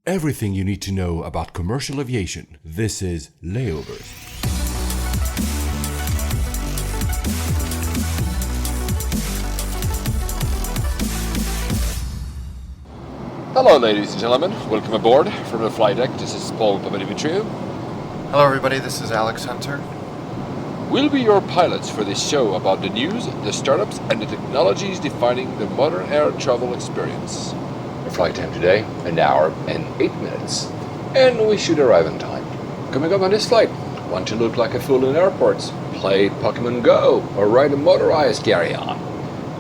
Everything you need to know about commercial aviation. This is Layovers. Hello ladies and gentlemen, welcome aboard from the flight deck. This is Paul Papadimitriou. Hello everybody, this is Alex Hunter. We'll be your pilots for this show about the news, the startups and the technologies defining the modern air travel experience. Our flight time today, 1 hour and 8 minutes. And we should arrive on time. Coming up on this flight, want to look like a fool in airports? Play Pokemon Go or ride a motorized carry-on.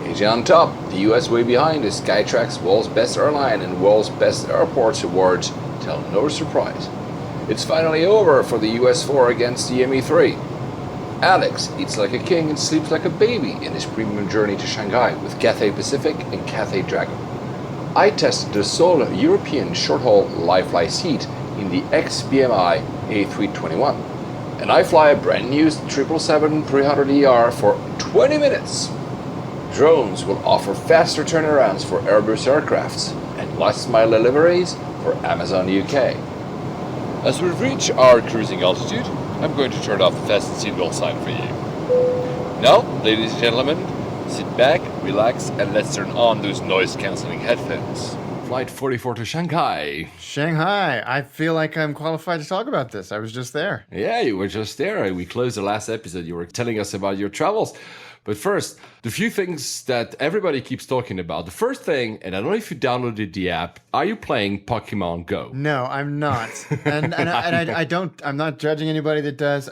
Asia on top, the US way behind is Skytrax's World's Best Airline and World's Best Airports Awards. Tell no surprise. It's finally over for the US 4 against the ME3. Alex eats like a king and sleeps like a baby in his premium journey to Shanghai with Cathay Pacific and Cathay Dragon. I tested the sole European short-haul live-fly seat in the ex-BMI A321. And I fly a brand new 777-300ER for 20 minutes. Drones will offer faster turnarounds for Airbus aircrafts and last-mile deliveries for Amazon UK. As we reach our cruising altitude, I'm going to turn off the fasten seatbelt sign for you. Now, ladies and gentlemen, sit back, relax, and let's turn on those noise-cancelling headphones. Flight 44 to Shanghai. Shanghai, I feel like I'm qualified to talk about this. I was just there. Yeah, you were just there. We closed the last episode. You were telling us about your travels. But first, the few things that everybody keeps talking about. The first thing, and I don't know if you downloaded the app, are you playing Pokemon Go? No, I'm not. And I'm not judging anybody that does.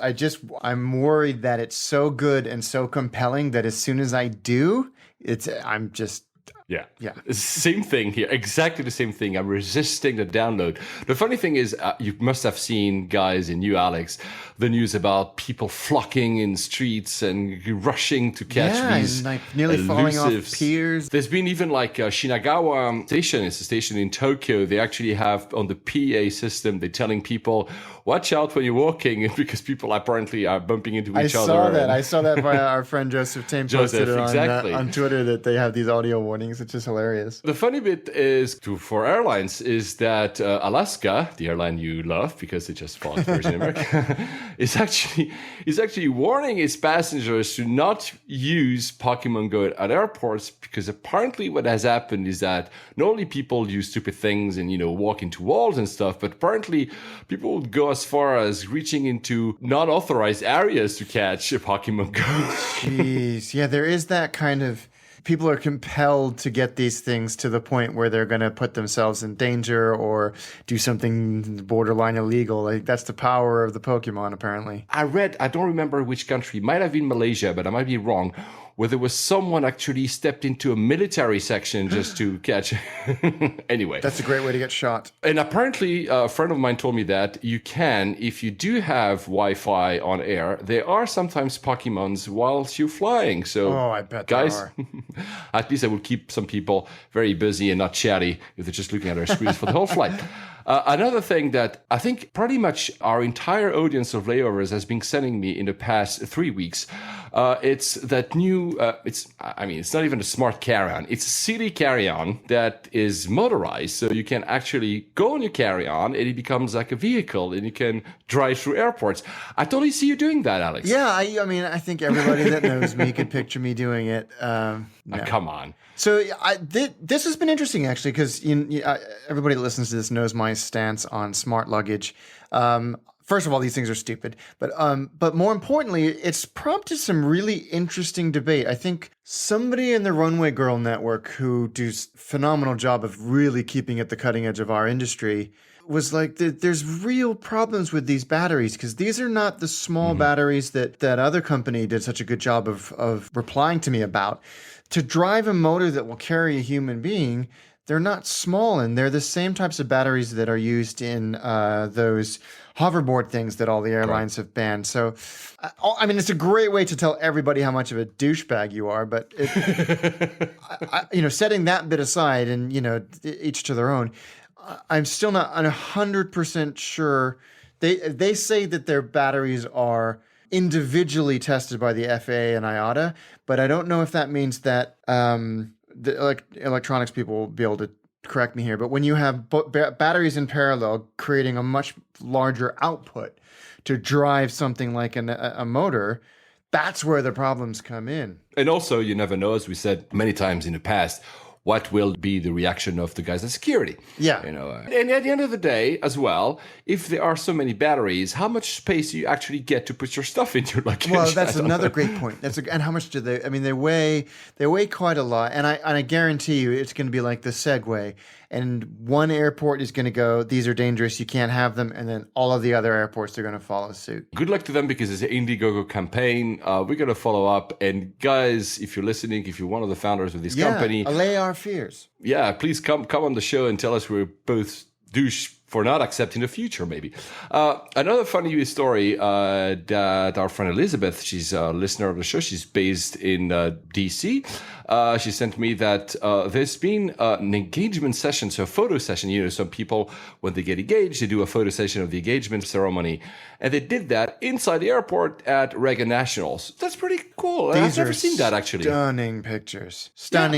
I'm worried that it's so good and so compelling that as soon as I do, Yeah. Same thing here. Exactly the same thing. I'm resisting the download. The funny thing is, you must have seen, guys, and you, Alex, the news about people flocking in streets and rushing to catch these and like nearly falling off piers. There's been even like Shinagawa Station. It's a station in Tokyo. They actually have on the PA system, they're telling people, watch out when you're walking because people apparently are bumping into each other. I saw that by our friend Joseph Tame posted it on Twitter that they have these audio warnings. It's just hilarious. The funny bit is for airlines is that Alaska, the airline you love because it just bought Virgin America, is actually warning its passengers to not use Pokemon Go at airports because apparently what has happened is that not only people use stupid things and walk into walls and stuff, but apparently people would go as far as reaching into not authorized areas to catch a Pokemon Go. Jeez, yeah, there is that kind of. People are compelled to get these things to the point where they're going to put themselves in danger or do something borderline illegal. Like that's the power of the Pokemon, apparently. I don't remember which country, it might have been Malaysia, but I might be wrong, where there was someone actually stepped into a military section just to catch. Anyway. That's a great way to get shot. And apparently, a friend of mine told me that you can, if you do have Wi-Fi on air, there are sometimes Pokemons whilst you're flying. So, I bet guys, there are. At least I will keep some people very busy and not chatty if they're just looking at their screens for the whole flight. Another thing that I think pretty much our entire audience of layovers has been sending me in the past 3 weeks, it's that new, it's not even a smart carry-on. It's a city carry-on that is motorized. So you can actually go on your carry-on and it becomes like a vehicle and you can drive through airports. I totally see you doing that, Alex. Yeah, I think everybody that knows me could picture me doing it. No. Come on. So this has been interesting, actually, because everybody that listens to this knows my stance on smart luggage. First of all, these things are stupid, but more importantly, it's prompted some really interesting debate. I think somebody in the Runway Girl Network, who does a phenomenal job of really keeping at the cutting edge of our industry, was like, there's real problems with these batteries because these are not the small batteries that other company did such a good job of replying to me about. To drive a motor that will carry a human being, they're not small, and they're the same types of batteries that are used in those hoverboard things that all the airlines have banned. So, it's a great way to tell everybody how much of a douchebag you are. But setting that bit aside, and each to their own, I'm still not 100% sure. They say that their batteries are individually tested by the FAA and IATA, but I don't know if that means that the electronics people will be able to correct me here, but when you have batteries in parallel creating a much larger output to drive something like a motor, that's where the problems come in. And also, you never know, as we said many times in the past, what will be the reaction of the guys at security. Yeah. And at the end of the day, as well, if there are so many batteries, how much space do you actually get to put your stuff in your luggage? Well, that's another great point. And how much do they? I mean, they weigh quite a lot, and I guarantee you, it's going to be like the Segway. And one airport is going to go, these are dangerous, you can't have them. And then all of the other airports are going to follow suit. Good luck to them because it's an Indiegogo campaign. We're going to follow up. And guys, if you're listening, if you're one of the founders of this company, allay our fears. Yeah, please come on the show and tell us we're both douche for not accepting the future, maybe. Another funny news story that our friend Elizabeth, she's a listener of the show, she's based in DC. She sent me that there's been an engagement session, so a photo session. Some people, when they get engaged, they do a photo session of the engagement ceremony. And they did that inside the airport at Reagan Nationals. That's pretty cool. I've never seen that, actually. Stunning pictures.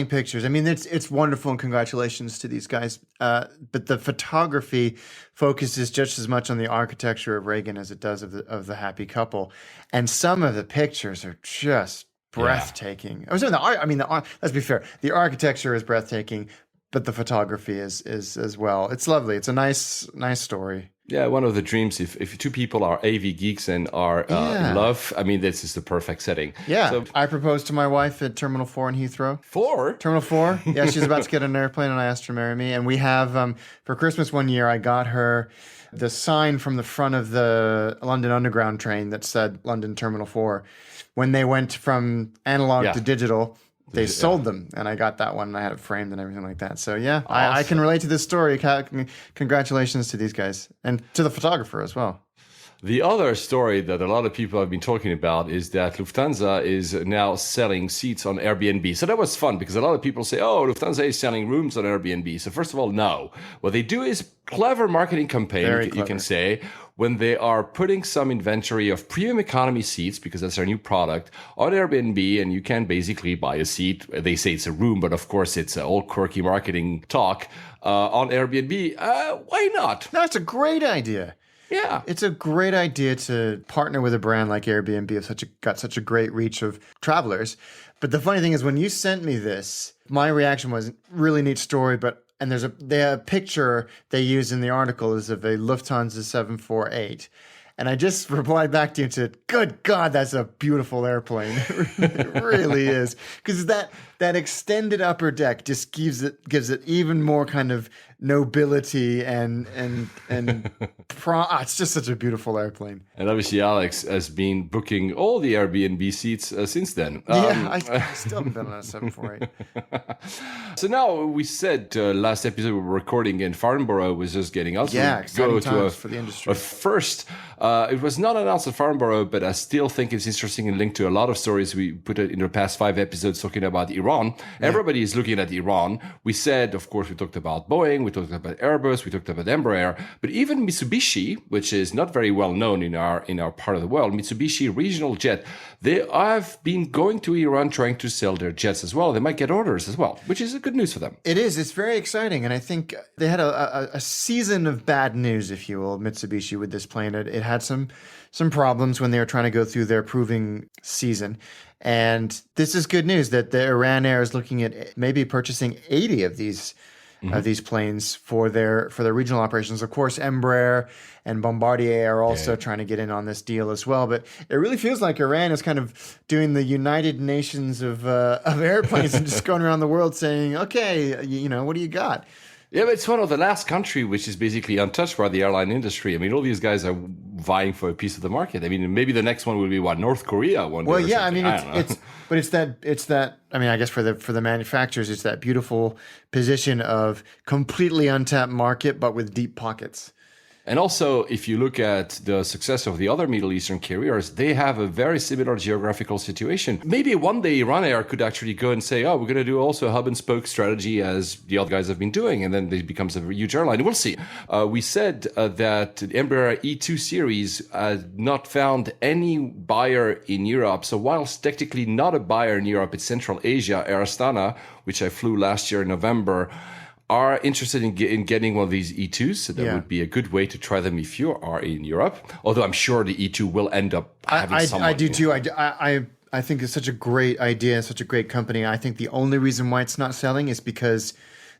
Pictures. I mean, it's wonderful, and congratulations to these guys. But the photography focuses just as much on the architecture of Reagan as it does of the happy couple. And some of the pictures are just breathtaking. Let's be fair. The architecture is breathtaking, but the photography is as well. It's lovely. It's a nice story. Yeah, one of the dreams, if two people are AV geeks and are in love, I mean, this is the perfect setting. Yeah, so, I proposed to my wife at Terminal 4 in Heathrow. 4? Terminal 4. Yeah, she's about to get on an airplane, and I asked her to marry me. And we have, for Christmas one year, I got her the sign from the front of the London Underground train that said London Terminal 4. When they went from analog to digital, they sold them, and I got that one, and I had it framed and everything like that. So, yeah, awesome. I can relate to this story. Congratulations to these guys, and to the photographer as well. The other story that a lot of people have been talking about is that Lufthansa is now selling seats on Airbnb. So that was fun because a lot of people say, oh, Lufthansa is selling rooms on Airbnb. So first of all, no. What they do is clever marketing campaign, you can say, when they are putting some inventory of premium economy seats, because that's their new product, on Airbnb, and you can basically buy a seat. They say it's a room, but of course it's all quirky marketing talk on Airbnb. Why not? That's a great idea. Yeah. It's a great idea to partner with a brand like Airbnb, got such a great reach of travelers. But the funny thing is, when you sent me this, my reaction was, really neat story, and there's a picture they use in the article is of a Lufthansa 748. And I just replied back to you and said, good God, that's a beautiful airplane. It really is. Because that extended upper deck just gives it even more kind of nobility and it's just such a beautiful airplane. And obviously Alex has been booking all the Airbnb seats since then. I still haven't been on a 748. So now we said last episode we were recording in Farnborough was just getting us. Exciting times for the industry. First, it was not announced at Farnborough, but I still think it's interesting and linked to a lot of stories we put in the past 5 episodes talking about Iran. Yeah. Everybody is looking at Iran. We said, of course, we talked about Boeing, we talked about Airbus, we talked about Embraer, but even Mitsubishi, which is not very well known in our part of the world, Mitsubishi Regional Jet, they have been going to Iran trying to sell their jets as well. They might get orders as well, which is good news for them. It is. It's very exciting. And I think they had a season of bad news, if you will, Mitsubishi, with this plane. It had some problems when they were trying to go through their proving season. And this is good news that the Iran Air is looking at maybe purchasing 80 of these planes for their regional operations. Of course, Embraer and Bombardier are also trying to get in on this deal as well. But it really feels like Iran is kind of doing the United Nations of airplanes and just going around the world saying, okay, what do you got? Yeah, but it's one of the last country which is basically untouched by the airline industry. I mean, all these guys are vying for a piece of the market. I mean, maybe the next one will be North Korea one day. Well, yeah, I mean, it's that. I mean, I guess for the manufacturers, it's that beautiful position of completely untapped market, but with deep pockets. And also, if you look at the success of the other Middle Eastern carriers, they have a very similar geographical situation. Maybe one day Iran Air could actually go and say, oh, we're going to do also a hub and spoke strategy as the other guys have been doing. And then it becomes a huge airline. We'll see. We said that the Embraer E2 series has not found any buyer in Europe. So whilst technically not a buyer in Europe, it's Central Asia, Air Astana, which I flew last year in November, are interested in getting one of these E2s, so that would be a good way to try them if you are in Europe. Although I'm sure the E2 will end up having someone. I do too. I think it's such a great idea, such a great company. I think the only reason why it's not selling is because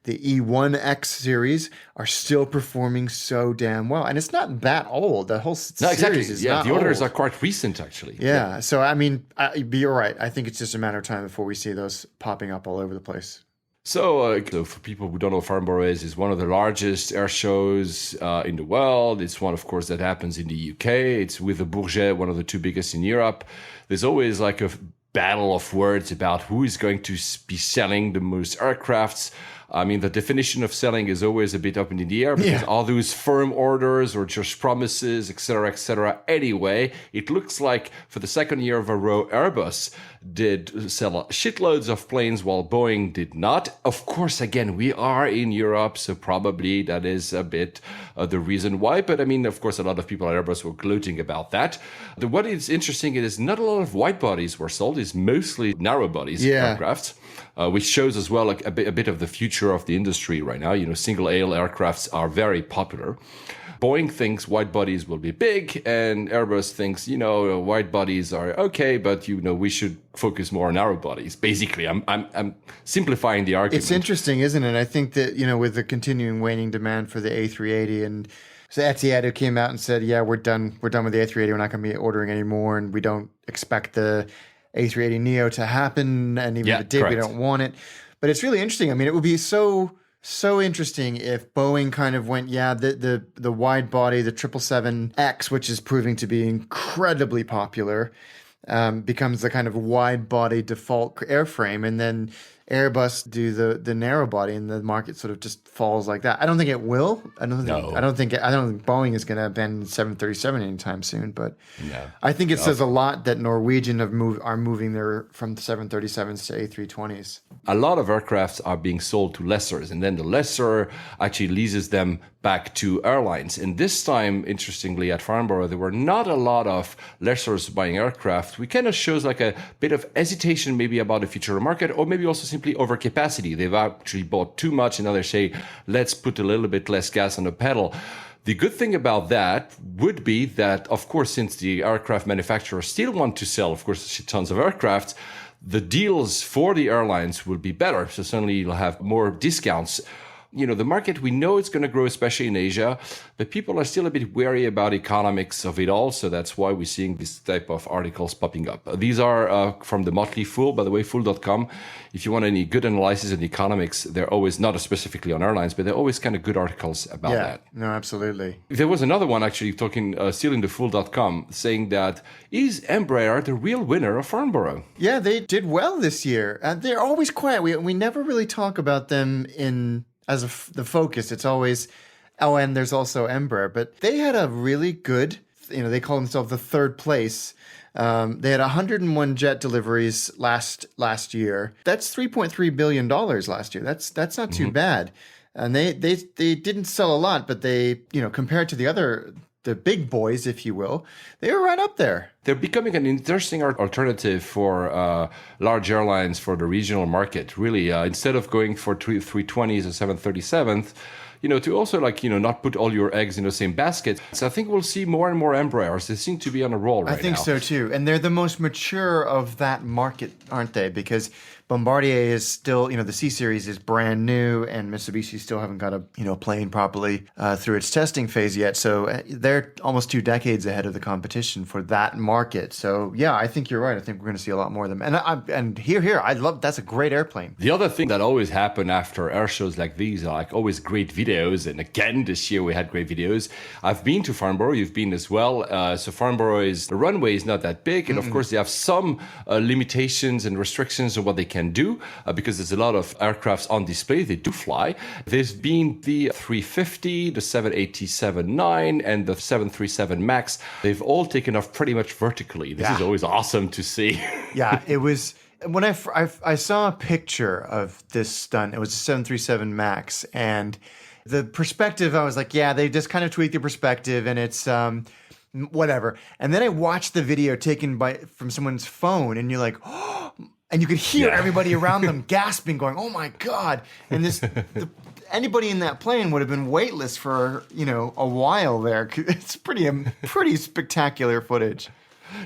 the E1X series are still performing so damn well. And it's not that old. The whole series is not the orders old. are quite recent, actually. Yeah. So, I mean, you're right. I think it's just a matter of time before we see those popping up all over the place. So for people who don't know, Farnborough is one of the largest air shows in the world. It's one, of course, that happens in the UK. It's with the Bourget, one of the two biggest in Europe. There's always like a battle of words about who is going to be selling the most aircrafts. I mean, the definition of selling is always a bit up in the air because all those firm orders or just promises, et cetera, et cetera. Anyway, it looks like for the second year of a row, Airbus did sell shitloads of planes while Boeing did not. Of course, again, we are in Europe, so probably that is a bit the reason why. But I mean, of course, a lot of people at Airbus were gloating about that. What is interesting is not a lot of wide bodies were sold. It's mostly narrow bodies aircraft. Which shows as well like a bit of the future of the industry right now. You know, single aisle aircrafts are very popular. Boeing thinks wide bodies will be big, and Airbus thinks, you know, wide bodies are okay, but you know, we should focus more on narrow bodies. Basically, I'm simplifying the argument. It's interesting, isn't it? I think that, you know, with the continuing waning demand for the A380, and so Etihad who came out and said, yeah, we're done with the A380. We're not going to be ordering anymore, and we don't expect the A380 Neo to happen, and even if it did, we don't want it. But it's really interesting. I mean, it would be so interesting if Boeing kind of went, the wide body, the 777X, which is proving to be incredibly popular, becomes the kind of wide body default airframe, and then Airbus do the narrow body, and the market sort of just falls like that. I don't think it will. I don't think Boeing is going to abandon 737 anytime soon. But I think it says a lot that Norwegian are moving from 737s to A320s. A lot of aircrafts are being sold to lessors, and then the lessor actually leases them back to airlines. And this time, interestingly, at Farnborough, there were not a lot of lessors buying aircraft. We kind of shows like a bit of hesitation maybe about the future of the market, or maybe also simply overcapacity. They've actually bought too much, and now they say, let's put a little bit less gas on the pedal. The good thing about that would be that, of course, since the aircraft manufacturers still want to sell, of course, tons of aircraft, the deals for the airlines will be better. So suddenly you'll have more discounts. You know, the market, we know it's going to grow, especially in Asia, but people are still a bit wary about economics of it all. So that's why we're seeing this type of articles popping up. These are from the Motley Fool, by the way, fool.com. If you want any good analysis in economics, they're always not specifically on airlines, but they're always kind of good articles about that. No, absolutely. There was another one actually talking, still in the fool.com, saying that is Embraer the real winner of Farnborough? Yeah, they did well this year. They're always quiet. We never really talk about them as the focus. It's always, and there's also Embraer, but they had a really good, they call themselves the third place. They had 101 jet deliveries last year. That's $3.3 billion last year. That's not too bad. And they didn't sell a lot, but they, compared to the big boys, if you will, they were right up there. They're becoming an interesting alternative for large airlines for the regional market, really. Instead of going for 320s or 737s, to also not put all your eggs in the same basket. So I think we'll see more and more Embraers. They seem to be on a roll right now. I think so too. And they're the most mature of that market, aren't they? Because Bombardier is still, the C-Series is brand new, and Mitsubishi still haven't got a plane properly through its testing phase yet. So they're almost 2 decades ahead of the competition for that market. So yeah, I think you're right. I think we're going to see a lot more of them. And here, I love, that's a great airplane. The other thing that always happen after air shows like these are always great videos. And again, this year we had great videos. I've been to Farnborough. You've been as well. So Farnborough the runway is not that big. And of course, they have some limitations and restrictions on what they can do because there's a lot of aircrafts on display. They do fly. There's been the 350, the 787-9, and the 737 MAX. They've all taken off pretty much vertically. This is always awesome to see. Yeah, it was. When I saw a picture of this stunt, it was a 737 MAX, and the perspective, I was like, yeah, they just kind of tweaked the perspective, and it's whatever. And then I watched the video taken from someone's phone, and you're like, oh, and you could hear everybody around them gasping, going, oh my God. And anybody in that plane would have been weightless for, a while there. It's pretty spectacular footage.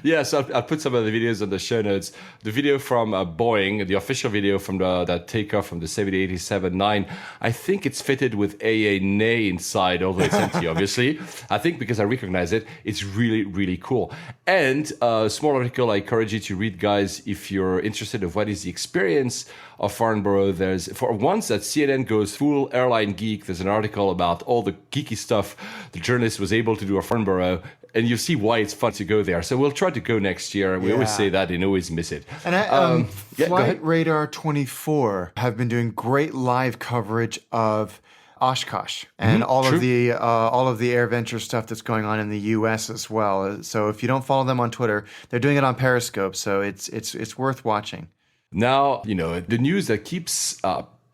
Yeah, so I'll put some of the videos on the show notes. The video from Boeing, the official video from that takeoff from the 787-9, I think it's fitted with a nay inside, although it's empty, obviously. I think because I recognize it, it's really, really cool. And a small article I encourage you to read, guys, if you're interested in what is the experience of Farnborough. There's, for once that CNN goes full airline geek, there's an article about all the geeky stuff the journalist was able to do at Farnborough. And you see why it's fun to go there. So we'll try to go next year. We always say that and always miss it. And Flight Radar 24 have been doing great live coverage of Oshkosh and all of the AirVenture stuff that's going on in the U.S. as well. So if you don't follow them on Twitter, they're doing it on Periscope. So it's worth watching. Now, the news that keeps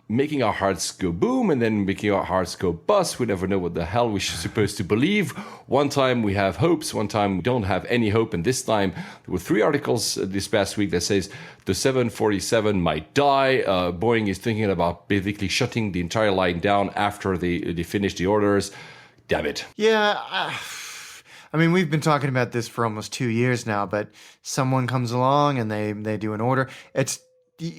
making our hearts go boom and then making our hearts go bust. We never know what the hell we're supposed to believe. One time we have hopes, one time we don't have any hope. And this time there were 3 articles this past week that says the 747 might die. Boeing is thinking about basically shutting the entire line down after they finish the orders. Damn it. Yeah. I mean, we've been talking about this for almost 2 years now, but someone comes along and they do an order.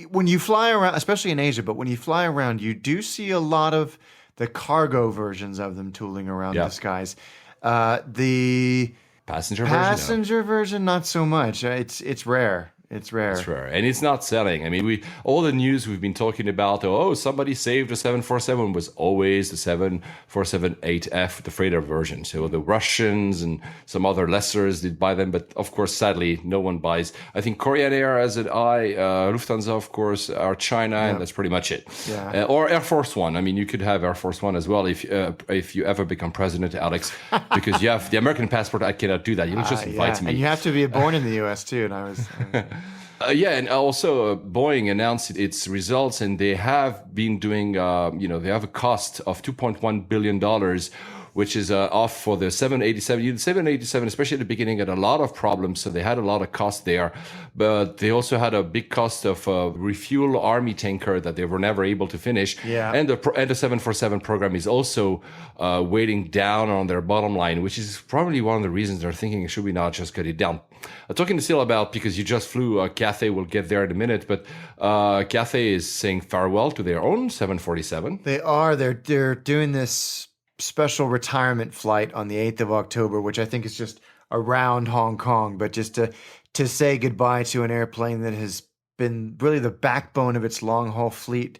When you fly around, especially in Asia, but when you fly around, you do see a lot of the cargo versions of them tooling around the skies. The passenger version, not so much. It's rare. It's rare. It's rare. And it's not selling. I mean, all the news we've been talking about, somebody saved the 747 was always the 747-8F, the freighter version. So the Russians and some other lessors did buy them. But of course, sadly, no one buys. I think Korean Air has an eye, Lufthansa, of course, or China, and that's pretty much it. Yeah. Or Air Force One. I mean, you could have Air Force One as well if you ever become president, Alex, because you have the American passport. I cannot do that. You don't just invite me. And you have to be born in the U.S. too. And I was... and also Boeing announced its results, and they have been doing, they have a cost of $2.1 billion, which is off for the 787. The 787, especially at the beginning, had a lot of problems, so they had a lot of cost there. But they also had a big cost of refuel Army tanker that they were never able to finish. Yeah. And the 747 program is also weighing down on their bottom line, which is probably one of the reasons they're thinking, should we not just cut it down? Talking to Seal about, because you just flew, Cathay, we'll get there in a minute, but Cathay is saying farewell to their own 747. They are. They're doing this special retirement flight on the 8th of October, which I think is just around Hong Kong, but just to say goodbye to an airplane that has been really the backbone of its long-haul fleet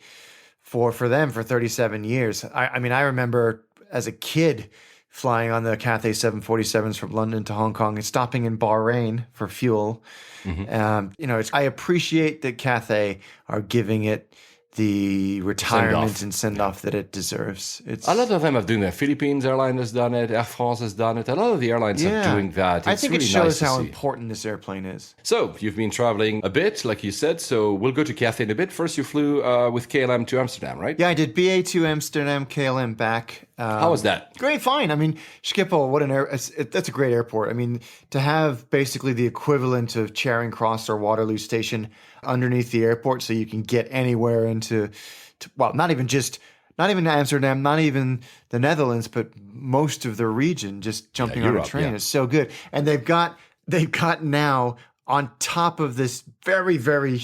for them for 37 years. I mean, I remember as a kid flying on the Cathay 747s from London to Hong Kong and stopping in Bahrain for fuel. Mm-hmm. I appreciate that Cathay are giving it the retirement and send-off that it deserves. A lot of them have done that. Philippines Airlines has done it. Air France has done it. A lot of the airlines are doing that. I think really it shows how important this airplane is. So you've been traveling a bit, like you said. So we'll go to Cathay in a bit. First, you flew with KLM to Amsterdam, right? Yeah, I did BA to Amsterdam, KLM back. How was that? Great, fine. I mean, Schiphol, that's a great airport. I mean, to have basically the equivalent of Charing Cross or Waterloo Station underneath the airport, so you can get anywhere not even Amsterdam, not even the Netherlands, but most of the region, just jumping on a train is so good. And they've got now on top of this very, very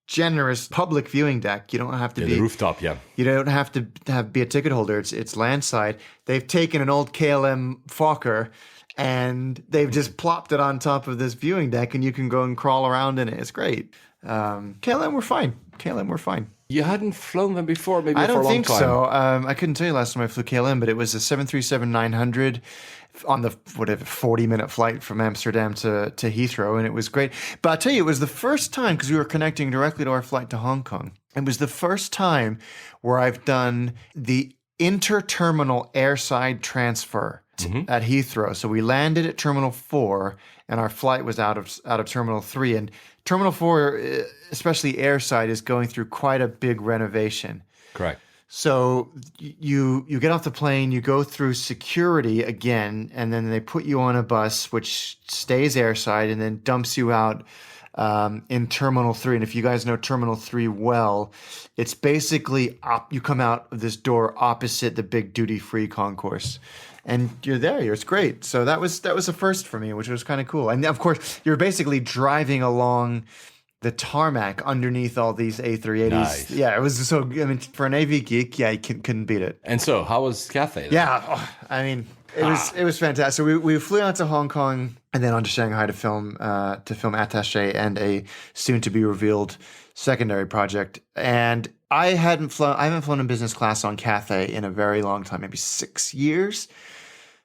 generous public viewing deck. You don't have to be the rooftop. Yeah, you don't have to be a ticket holder. It's landside. They've taken an old KLM Fokker and they've just plopped it on top of this viewing deck, and you can go and crawl around in it. It's great. KLM were fine. You hadn't flown them before, maybe I for a long time. I don't think so. I couldn't tell you last time I flew KLM, but it was a 737-900 on the 40-minute flight from Amsterdam to Heathrow, and it was great. But I'll tell you, it was the first time, because we were connecting directly to our flight to Hong Kong. It was the first time where I've done the inter-terminal airside transfer at Heathrow. So we landed at Terminal 4, and our flight was out of Terminal 3. And Terminal 4, especially airside, is going through quite a big renovation. Correct. So you get off the plane, you go through security again, and then they put you on a bus which stays airside and then dumps you out in Terminal 3. And if you guys know Terminal 3 well, it's basically you come out of this door opposite the big duty-free concourse. And you're there. It's great. So that was a first for me, which was kind of cool. And of course, you're basically driving along the tarmac underneath all these A380s. Nice. Yeah, it was so. I mean, for an AV geek, yeah, you couldn't beat it. And so, how was Cathay then? Yeah, I mean, it was fantastic. So we flew out to Hong Kong and then on to Shanghai to film Attaché and a soon to be revealed secondary project. And I haven't flown in business class on Cathay in a very long time, maybe 6 years,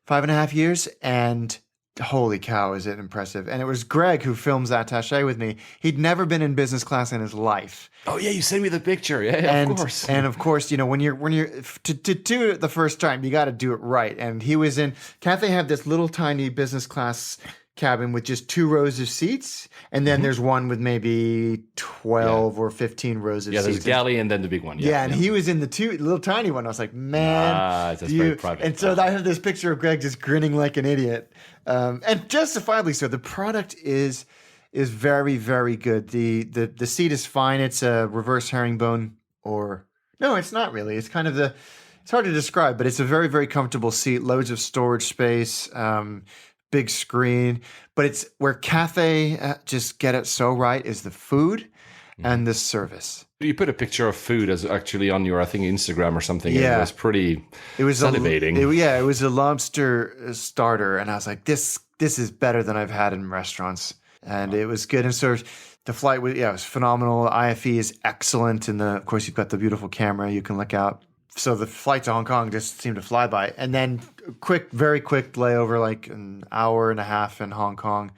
5.5 years, and holy cow, is it impressive. And it was Greg who films Attaché with me. He'd never been in business class in his life. Oh yeah, you sent me the picture. Yeah, of course. And of course, when you're to do it the first time, you got to do it right. And he was in Cathay had this little tiny business class cabin with just 2 rows of seats, and then there's one with maybe 12 or 15 rows of seats. Yeah, there's galley and then the big one. Yeah, and he was in the little tiny one. I was like, man, it's very private. And so I have this picture of Greg just grinning like an idiot, and justifiably so. The product is very, very good. The seat is fine. It's a reverse herringbone, or no, it's not really. It's kind of it's hard to describe, but it's a very, very comfortable seat. Loads of storage space. Big screen, but it's where Cathay just get it so right is the food and the service. You put a picture of food as actually on your, I think, Instagram or something. Yeah. It was pretty salivating. It was a lobster starter, and I was like, this is better than I've had in restaurants, and it was good. And so the flight was, it was phenomenal. IFE is excellent, and of course you've got the beautiful camera you can look out. So the flight to Hong Kong just seemed to fly by. And then very quick layover, like an hour and a half in Hong Kong,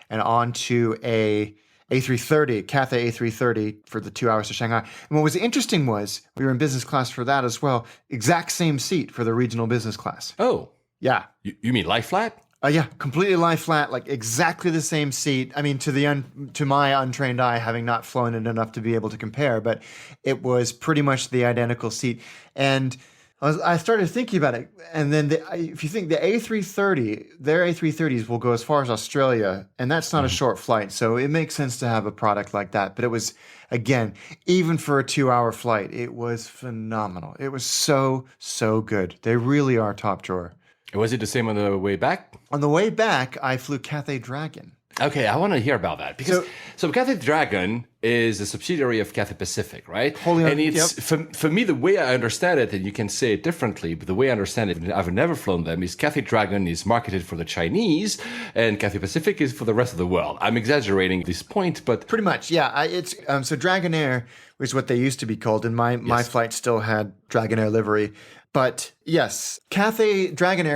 and on to a A330, Cathay A330 for the 2 hours to Shanghai. And what was interesting was we were in business class for that as well. Exact same seat for the regional business class. Oh. Yeah. You mean lie flat? Yeah, completely lie flat, like exactly the same seat. I mean, to my untrained eye, having not flown it enough to be able to compare, but it was pretty much the identical seat. And I started thinking about it, and then if you think the A330, their A330s will go as far as Australia, and that's not a short flight, so it makes sense to have a product like that. But it was, again, even for a 2-hour flight, it was phenomenal. It was so, so good. They really are top drawer. Was it the same on the way back? On the way back, I flew Cathay Dragon. Okay, I want to hear about that because so Cathay Dragon is a subsidiary of Cathay Pacific, right? And it's for me the way I understand it, and you can say it differently, but the way I understand it, I've never flown them, is Cathay Dragon is marketed for the Chinese, and Cathay Pacific is for the rest of the world. I'm exaggerating this point, but pretty much, yeah. It's so Dragonair was what they used to be called, and my flight still had Dragonair livery. But yes, Cathay Dragon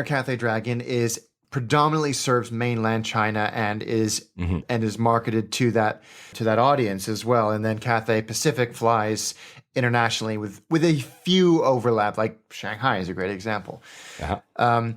is predominantly serves mainland China and is marketed to that audience as well. And then Cathay Pacific flies internationally with a few overlap, like Shanghai is a great example. Uh-huh.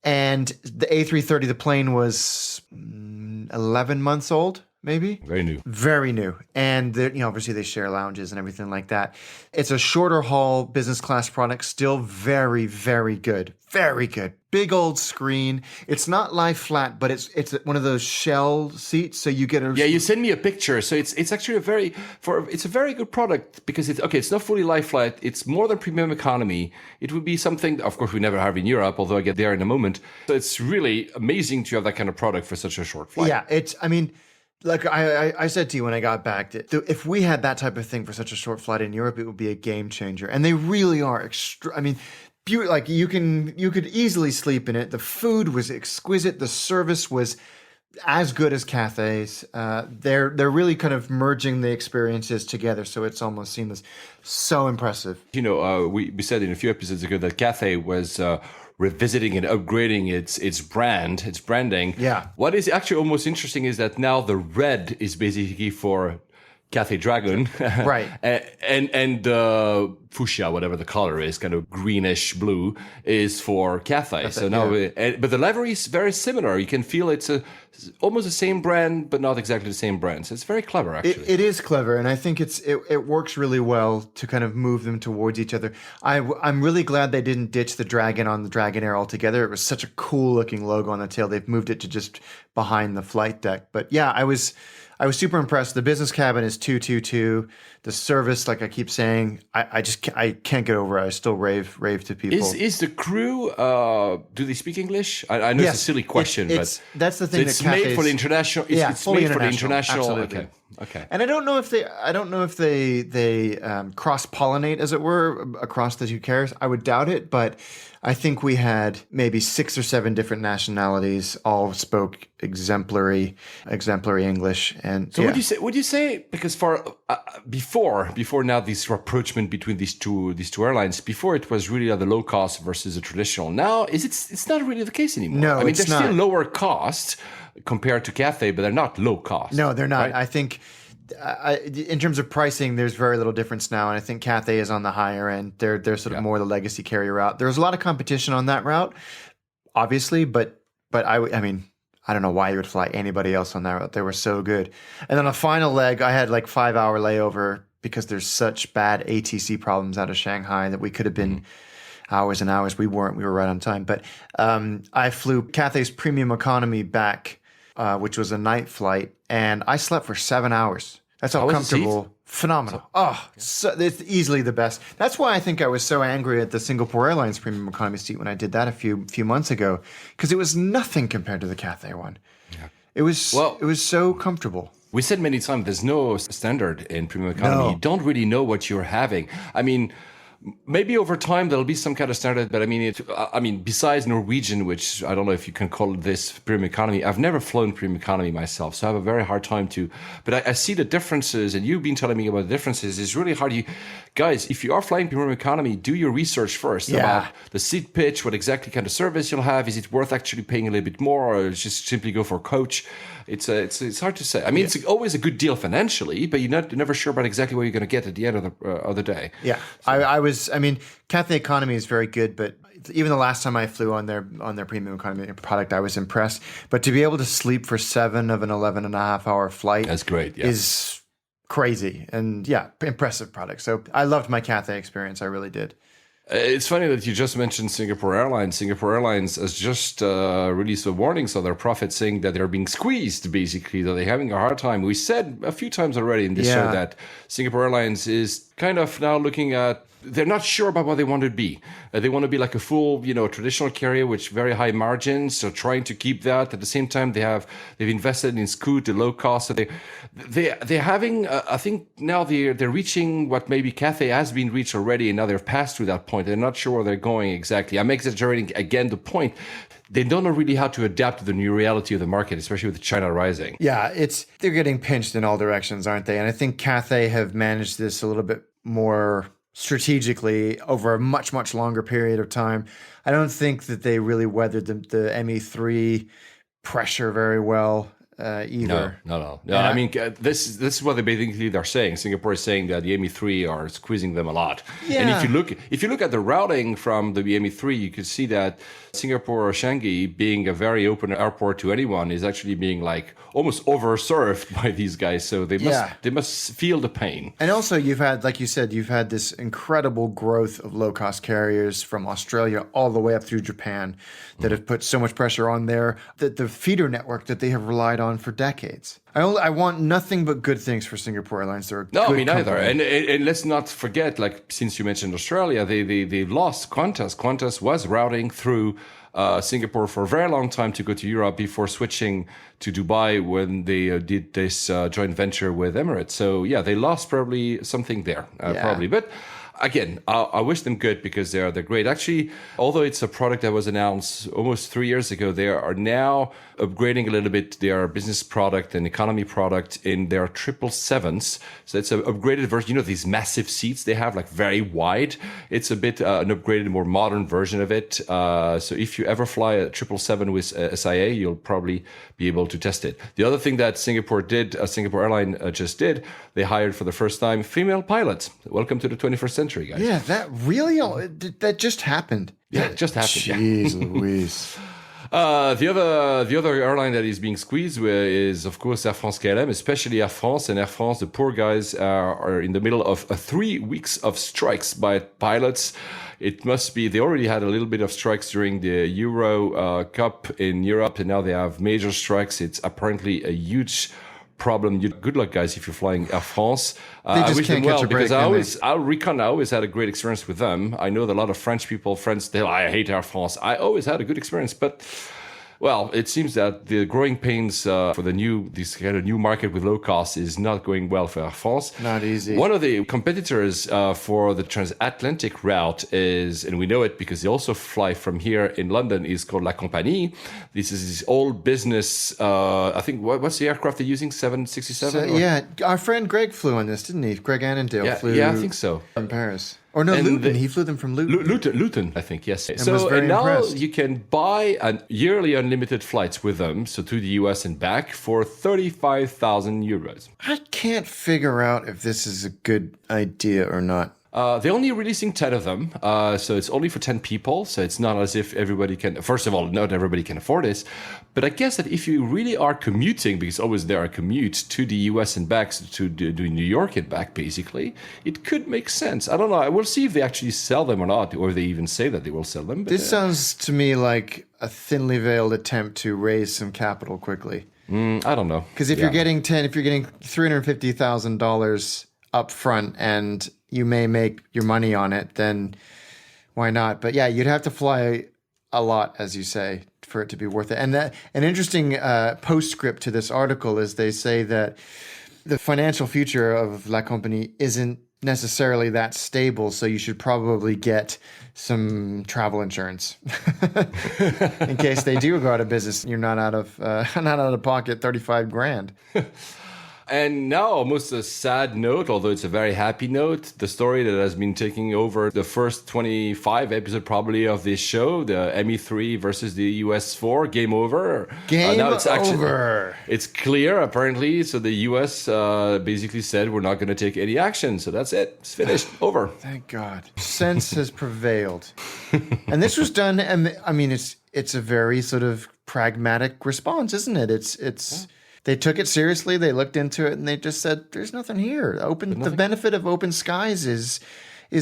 And the A330, the plane was 11 months old. Maybe. Very new. And obviously they share lounges and everything like that. It's a shorter haul business class product, still very, very good. Very good. Big old screen. It's not lie flat, but it's one of those shell seats, so you get a... Yeah, you send me a picture. So it's actually it's a very good product because it's not fully lie flat. It's more than premium economy. It would be something, of course, we never have in Europe, although I get there in a moment. So it's really amazing to have that kind of product for such a short flight. Yeah, like I said to you when I got back, that if we had that type of thing for such a short flight in Europe, it would be a game changer. And they really are like you could easily sleep in it. The food was exquisite. The service was as good as Cathay's. They're really kind of merging the experiences together, so it's almost seamless. So impressive. We said in a few episodes ago that Cathay was revisiting and upgrading its branding. Yeah. What is actually almost interesting is that now the red is basically for Cathay Dragon. Right. and the fuchsia, whatever the color is, kind of greenish blue, is for Cathay. So now, but the livery is very similar. You can feel it's almost the same brand, but not exactly the same brand. So it's very clever, actually. It is clever, and I think it works really well to kind of move them towards each other. I'm really glad they didn't ditch the Dragon on the Dragonair altogether. It was such a cool looking logo on the tail. They've moved it to just behind the flight deck. But yeah, I was super impressed. The business cabin is 222. The service, like I keep saying, I can't get over it. I still rave to people. Is the crew? Do they speak English? I know Yes, it's a silly question, but that's the thing. it's made for the international. It's fully made for the international. Absolutely. Okay. And I don't know if they cross pollinate, as it were, across the two carriers. I would doubt it, but I think we had maybe 6 or 7 different nationalities, all spoke exemplary English. And So would you say because for before now this rapprochement between these two airlines, before it was really the low cost versus the traditional. Now it's not really the case anymore. No, I mean it's they're not. still lower cost compared to Cathay, but they're not low cost. No, they're not. right? I think in terms of pricing, there's very little difference now, and I think Cathay is on the higher end. They're sort of more the legacy carrier route. There's a lot of competition on that route, obviously, but I mean, I don't know why you would fly anybody else on that route. They were so good. And then a final leg, I had like 5-hour layover because there's such bad ATC problems out of Shanghai that we could have been hours and hours. We weren't. We were right on time. But I flew Cathay's premium economy back, which was a night flight, and I slept for 7 hours. That's how was the comfortable. seat? Phenomenal. It's easily the best. That's why I think I was so angry at the Singapore Airlines premium economy seat when I did that a few months ago, because it was nothing compared to the Cathay one. Yeah. It was so comfortable. We said many times there's no standard in premium economy. No. You don't really know what you're having. I mean, maybe over time there'll be some kind of standard, but I mean, besides Norwegian, which I don't know if you can call this premium economy, I've never flown premium economy myself, so I have a very hard time to. But I see the differences, and you've been telling me about the differences. It's really hard. Guys, if you are flying premium economy, do your research first about the seat pitch, what exactly kind of service you'll have. Is it worth actually paying a little bit more, or just simply go for a coach? It's hard to say. I mean, it's always a good deal financially, but you're never sure about exactly what you're going to get at the end of the day. Yeah, so. I mean, Cathay Economy is very good, but even the last time I flew on their premium economy product, I was impressed. But to be able to sleep for 7 of an 11.5-hour flight, that's great. Yeah. Is crazy and impressive product. So I loved my Cathay experience. I really did. It's funny that you just mentioned Singapore Airlines. Singapore Airlines has just released a warning on their profits, saying that they're being squeezed, basically, that they're having a hard time. We said a few times already in this show that Singapore Airlines is kind of now looking at, they're not sure about what they want to be. They want to be like a full, traditional carrier with very high margins. So trying to keep that. At the same time, they've invested in Scoot, the low cost. So they're having. I think now they're reaching what maybe Cathay has been reached already, and now they've passed through that point. They're not sure where they're going exactly. I'm exaggerating again the point. They don't know really how to adapt to the new reality of the market, especially with China rising. Yeah, they're getting pinched in all directions, aren't they? And I think Cathay have managed this a little bit more strategically over a much, much longer period of time. I don't think that they really weathered the ME3 pressure very well either. No. I mean, this is what they're saying. Singapore is saying that the ME3 are squeezing them a lot. Yeah. And if you look at the routing from the ME3, you could see that Singapore or Changi, being a very open airport to anyone, is actually being like almost overserved by these guys. So they must feel the pain. And also, you've had, like you said, this incredible growth of low cost carriers from Australia all the way up through Japan that have put so much pressure on the feeder network that they have relied on for decades. I want nothing but good things for Singapore Airlines. No, me neither. And let's not forget, like, since you mentioned Australia, they lost Qantas. Qantas was routing through Singapore for a very long time to go to Europe before switching to Dubai when they did this joint venture with Emirates. So yeah, they lost probably something there, probably. But again, I wish them good because they're great. Actually, although it's a product that was announced almost 3 years ago, they are now upgrading a little bit their business product and economy product in their 777s. So it's an upgraded version. These massive seats they have, like very wide. It's a bit an upgraded, more modern version of it. So if you ever fly a 777 with SIA, you'll probably be able to test it. The other thing that Singapore Airlines just did, they hired for the first time female pilots. Welcome to the 21st century, guys. Yeah, that just happened. Yeah, it just happened. Jeez Louise. The other airline that is being squeezed is, of course, Air France KLM, especially Air France. And Air France, the poor guys are in the middle of 3 weeks of strikes by pilots. It must be, they already had a little bit of strikes during the Euro Cup in Europe, and now they have major strikes. It's apparently a huge problem. Good luck, guys, if you're flying Air France. They I just wish can't them well catch a break, because I always had a great experience with them. I know that a lot of French people, friends, I hate Air France. I always had a good experience, but well, it seems that the growing pains for this kind of new market with low cost is not going well for Air France. Not easy. One of the competitors for the transatlantic route is, and we know it because they also fly from here in London, is called La Compagnie. This is this old business. I think what's the aircraft they're using? 767. Yeah, our friend Greg flew on this, didn't he? Greg Annandale flew. Yeah, I think so. From Paris. Or no, Luton. He flew them from Luton. Luton, I think, yes. And was very now impressed. you can buy yearly unlimited flights with them, so to the US and back, for 35,000 euros. I can't figure out if this is a good idea or not. They're only releasing 10 of them, so it's only for 10 people. So it's not as if everybody can. First of all, not everybody can afford this. But I guess that if you really are commuting, because always there are commutes to the US and back, to New York and back, basically, it could make sense. I don't know. We'll see if they actually sell them or not, or they even say that they will sell them. But, This sounds to me like a thinly veiled attempt to raise some capital quickly. I don't know. Because if you're getting $350,000 up front and you may make your money on it, then why not? But yeah, you'd have to fly a lot, as you say, for it to be worth it. And an interesting postscript to this article is they say that the financial future of La Compagnie isn't necessarily that stable, so you should probably get some travel insurance in case they do go out of business. You're not out of pocket 35 grand. And now, almost a sad note, although it's a very happy note, the story that has been taking over the first 25 episodes probably of this show, the ME3 versus the US4, game over. Game now it's over. It's clear, apparently. So the US basically said, we're not going to take any action. So that's it. It's finished. Over. Thank God. Sense has prevailed. And this was done, and I mean, it's a very sort of pragmatic response, isn't it? It's They took it seriously. They looked into it, and they just said, "There's nothing here. The benefit of open skies is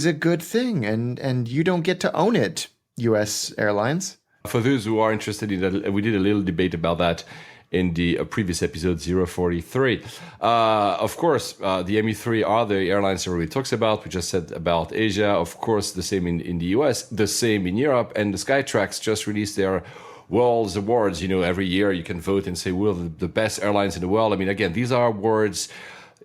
a good thing, and you don't get to own it, U.S. Airlines." For those who are interested in that, we did a little debate about that in the previous episode 043. Of course, the ME3 are the airlines everybody talks about. We just said about Asia. Of course, the same in the US, the same in Europe. And the Skytrax just released their World's Awards. Every year you can vote and say, well, the best airlines in the world. I mean, again, these are awards.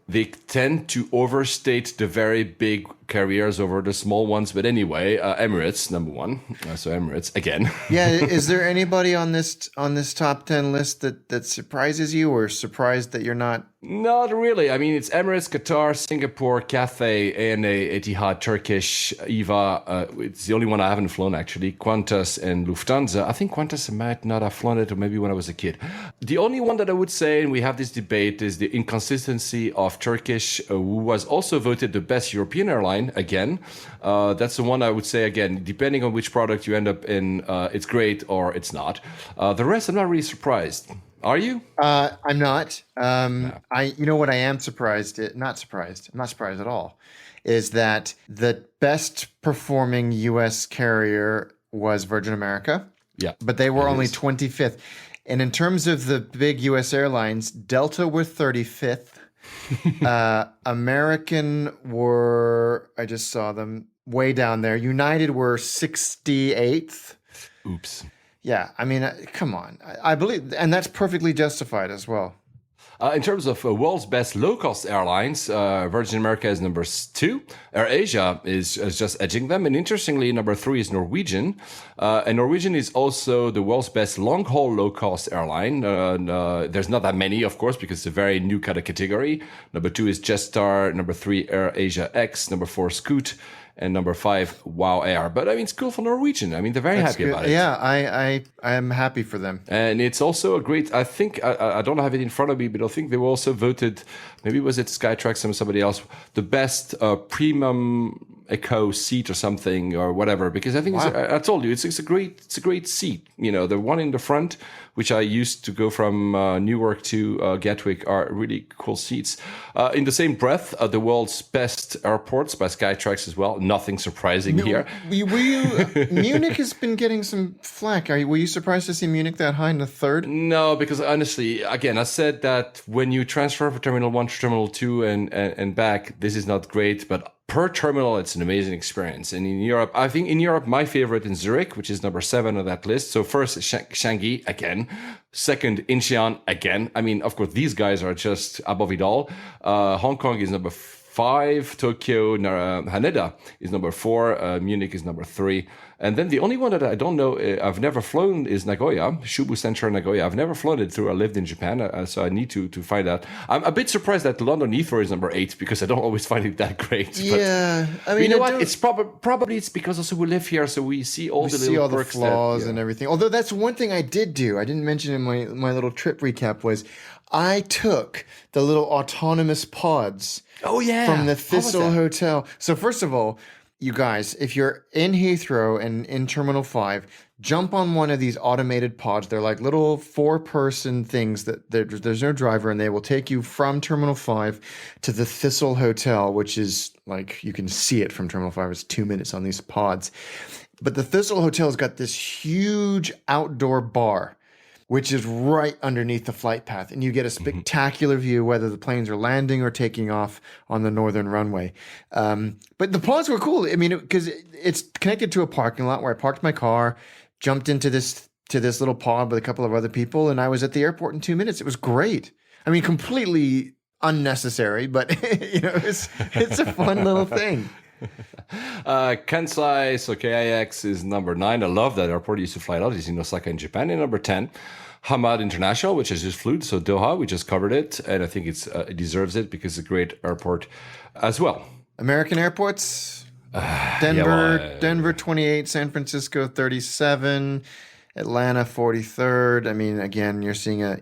They tend to overstate the very big carriers over the small ones. But anyway, Emirates, number one. So Emirates, again. Yeah, is there anybody on this top 10 list that surprises you, or surprised that you're not? Not really. I mean, it's Emirates, Qatar, Singapore, Cathay, ANA, Etihad, Turkish, EVA. It's the only one I haven't flown, actually. Qantas and Lufthansa. I think Qantas might not have flown it, or maybe when I was a kid. The only one that I would say, and we have this debate, is the inconsistency of Turkish, who was also voted the best European airline again. That's the one I would say, again, depending on which product you end up in, it's great or it's not. The rest, I'm not really surprised. Are you? I'm not. You know what I am surprised? I'm not surprised at all. Is that the best performing U.S. carrier was Virgin America? Yeah. But they were only 25th. And in terms of the big U.S. airlines, Delta were 35th. American were, I just saw them, way down there. United were 68th. Oops. Yeah, I mean, come on. I believe, and that's perfectly justified as well. In terms of world's best low-cost airlines, Virgin America is number 2. AirAsia is just edging them. And interestingly, number 3 is Norwegian. And Norwegian is also the world's best long-haul low-cost airline. There's not that many, of course, because it's a very new kind of category. Number 2 is Jetstar. Number 3, AirAsia X. Number 4, Scoot. And number 5, Wow Air. But I mean, it's cool for Norwegian. I mean, they're very happy about it. Yeah, I am happy for them. And it's also a great, I think, I don't have it in front of me, but I think they were also voted, maybe was it Skytrax or somebody else, the best premium Eco seat or something or whatever, because I think I told you it's a great seat. The one in the front, which I used to go from Newark to Gatwick, are really cool seats. In the same breath, the world's best airports by Skytrax as well. Nothing surprising here. Munich has been getting some flack. Were you surprised to see Munich that high in the third? No, because honestly, again, I said that when you transfer from Terminal 1 to Terminal 2 and back, this is not great, but per terminal, it's an amazing experience. And in Europe, I think in Europe, my favorite in Zurich, which is number 7 on that list. So first, Shanghai again. Second, Incheon again. I mean, of course, these guys are just above it all. Hong Kong is number 5. Tokyo, Haneda is number 4. Munich is number 3. And then the only one that I don't know, I've never flown, is Nagoya, Shubu Center Nagoya. I've never flown it through. I lived in Japan, so I need to find out. I'm a bit surprised that London Heathrow is number 8 because I don't always find it that great. Yeah, but, I mean, you know what? It's probably it's because also we live here, so we see all the flaws and everything. Although that's one thing I did do. I didn't mention in my little trip recap was I took the little autonomous pods. Oh yeah, from the Thistle Hotel. So first of all, you guys, if you're in Heathrow and in Terminal 5, jump on one of these automated pods. They're like little 4-person things that there's no driver, and they will take you from Terminal 5 to the Thistle Hotel, which is like, you can see it from Terminal 5. It's 2 minutes on these pods. But the Thistle Hotel's got this huge outdoor bar, which is right underneath the flight path. And you get a spectacular view, whether the planes are landing or taking off on the northern runway. But the pods were cool. I mean, because it's connected to a parking lot where I parked my car, jumped into this little pod with a couple of other people, and I was at the airport in 2 minutes. It was great. I mean, completely unnecessary, but it's a fun little thing. Kansai, so KIX is number 9. I love that airport. I used to fly out. It's in Osaka in Japan. And number 10, Hamad International, which I just flew. So Doha, we just covered it. And I think it deserves it because it's a great airport as well. American airports, Denver 28, San Francisco 37, Atlanta 43rd. I mean, again, you're seeing a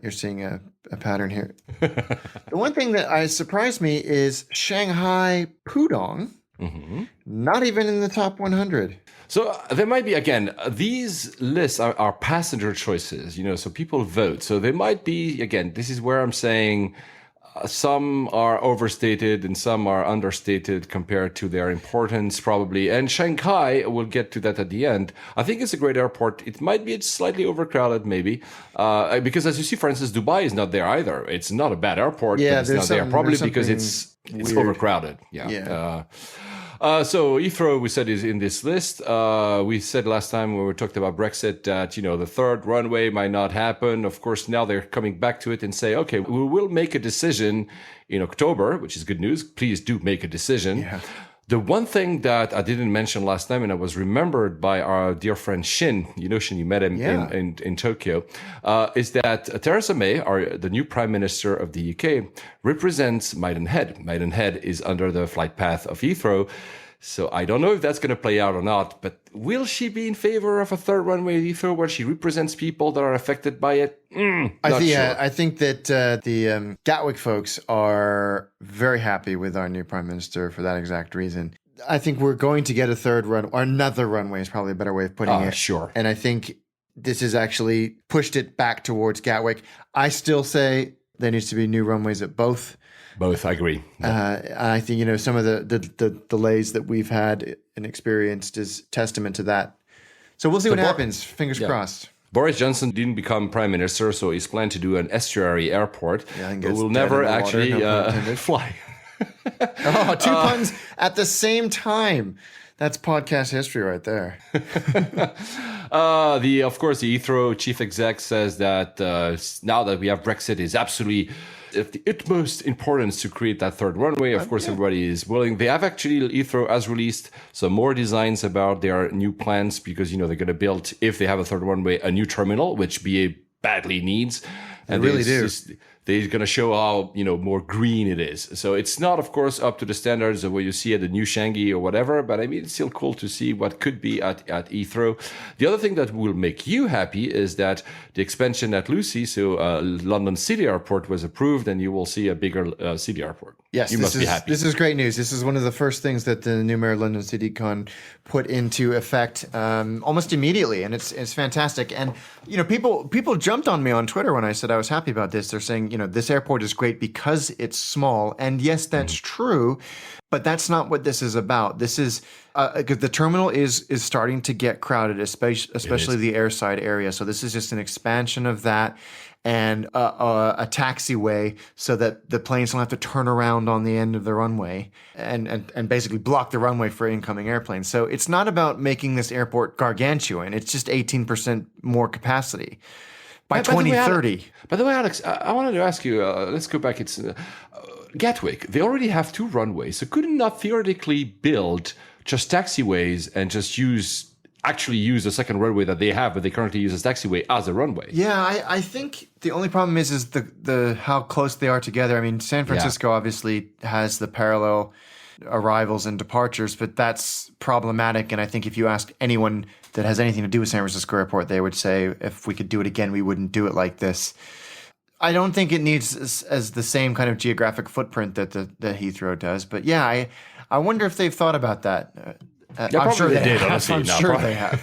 pattern here. The one thing that surprised me is Shanghai Pudong. Mm-hmm. Not even in the top 100. So there might be, again, these lists are passenger choices, so people vote. So they might be, again, this is where I'm saying some are overstated and some are understated compared to their importance, probably. And Shanghai, we'll get to that at the end. I think it's a great airport. It might be slightly overcrowded, maybe, because as you see, for instance, Dubai is not there either. It's not a bad airport, but it's not there, probably because it's overcrowded. Yeah. So Heathrow, we said, is in this list. We said last time when we talked about Brexit that, the third runway might not happen. Of course, now they're coming back to it and say, okay, we will make a decision in October, which is good news. Please do make a decision. Yeah. The one thing that I didn't mention last time, and I was remembered by our dear friend Shin, Shin, you met him in Tokyo, is that Theresa May, the new Prime Minister of the UK, represents Maidenhead. Maidenhead is under the flight path of Heathrow. So I don't know if that's going to play out or not, but will she be in favor of a third runway at Heathrow where she represents people that are affected by it? I think that the Gatwick folks are very happy with our new Prime Minister for that exact reason. I think we're going to get a third run, or another runway is probably a better way of putting it. Sure. And I think this has actually pushed it back towards Gatwick. I still say there needs to be new runways at both. Both, I agree. I think, some of the delays that we've had and experienced is testament to that. So we'll see what happens. Fingers crossed. Boris Johnson didn't become prime minister, so he's planned to do an estuary airport. Yeah, but we'll never actually fly. Oh, 2 puns at the same time. That's podcast history right there. Of course, the Heathrow chief exec says that now that we have Brexit, is absolutely of the utmost importance to create that third runway. Of course, everybody is willing. They have actually, Heathrow has released some more designs about their new plans because, they're going to build, if they have a third runway, a new terminal, which BA badly needs. And really do. They're going to show how, more green it is. So it's not, of course, up to the standards of what you see at the new Shanghai or whatever, but I mean, it's still cool to see what could be at Heathrow. The other thing that will make you happy is that the expansion at Lucy, so London City Airport, was approved, and you will see a bigger city airport. Yes, you must be happy. This is great news. This is one of the first things that the new Mayor of London CityCon put into effect almost immediately, and it's fantastic. And people jumped on me on Twitter when I said I was happy about this. They're saying this airport is great because it's small, and yes, that's true. But that's not what this is about. This is because the terminal is starting to get crowded, especially the airside area. So this is just an expansion of that, and a taxiway so that the planes don't have to turn around on the end of the runway and basically block the runway for incoming airplanes. So it's not about making this airport gargantuan. It's just 18% more capacity by 2030. By the way, Alex, I wanted to ask you, let's go back. It's Gatwick. They already have 2 runways. So couldn't not theoretically build just taxiways and just actually use the second runway that they have, but they currently use as taxiway as a runway? Yeah, I think the only problem is the how close they are together. I mean, San Francisco obviously has the parallel arrivals and departures, but that's problematic. And I think if you ask anyone that has anything to do with San Francisco Airport, they would say if we could do it again, we wouldn't do it like this. I don't think it needs as the same kind of geographic footprint that Heathrow does. But yeah, I wonder if they've thought about that. I'm sure they did. Honestly, I'm sure they have.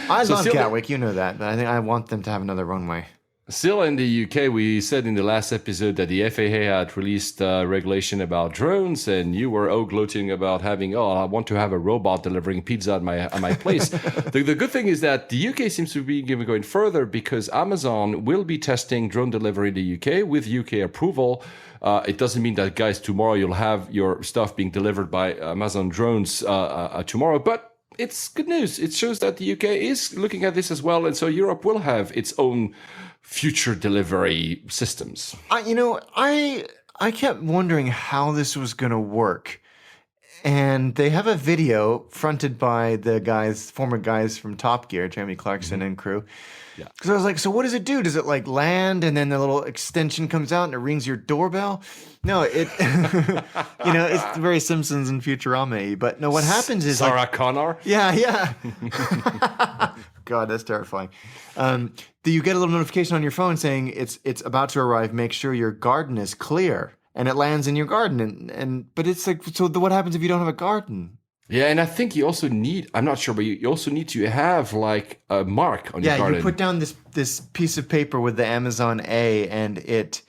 I love Gatwick, you know that, but I think I want them to have another runway. Still in the UK, we said in the last episode that the FAA had released regulation about drones, and you were gloating about having, I want to have a robot delivering pizza at my place. The good thing is that the UK seems to be going further because Amazon will be testing drone delivery in the UK with UK approval. It doesn't mean that, guys, tomorrow you'll have your stuff being delivered by Amazon drones tomorrow, but it's good news. It shows that the UK is looking at this as well, and so Europe will have its own future delivery systems. I kept wondering how this was going to work. And they have a video fronted by the former guys from Top Gear, Jeremy Clarkson and crew. Yeah. Because I was like, so what does it do? Does it like land and then the little extension comes out and it rings your doorbell? No, it, it's very Simpsons and Futurama-y. But no, what happens is Sarah Connor? Yeah. God, that's terrifying. You get a little notification on your phone saying it's about to arrive. Make sure your garden is clear, and it lands in your garden. But it's like, so what happens if you don't have a garden? Yeah, and I think you also need, I'm not sure, but you also need to have like a mark on your garden. Yeah, you put down this piece of paper with the Amazon A, and it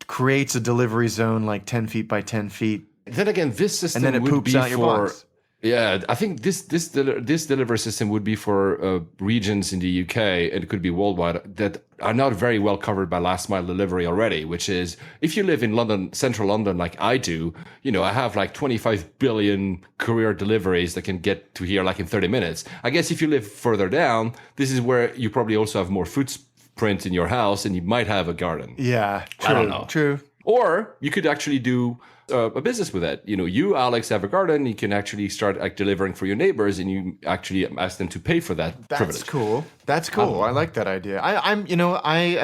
creates a delivery zone like 10 feet by 10 feet. Then again, this system and then it would poops be out your box. Yeah, I think this delivery system would be for regions in the UK, and it could be worldwide, that are not very well covered by last mile delivery already, which is, if you live in London, central London, like I do, I have like 25 billion courier deliveries that can get to here like in 30 minutes. I guess if you live further down, this is where you probably also have more footprint in your house, and you might have a garden. Yeah, true. I don't know. True. Or you could actually do a business with it. You, Alex, have a garden. You can actually start delivering for your neighbors, and you actually ask them to pay for that privilege. That's cool. I like that idea. I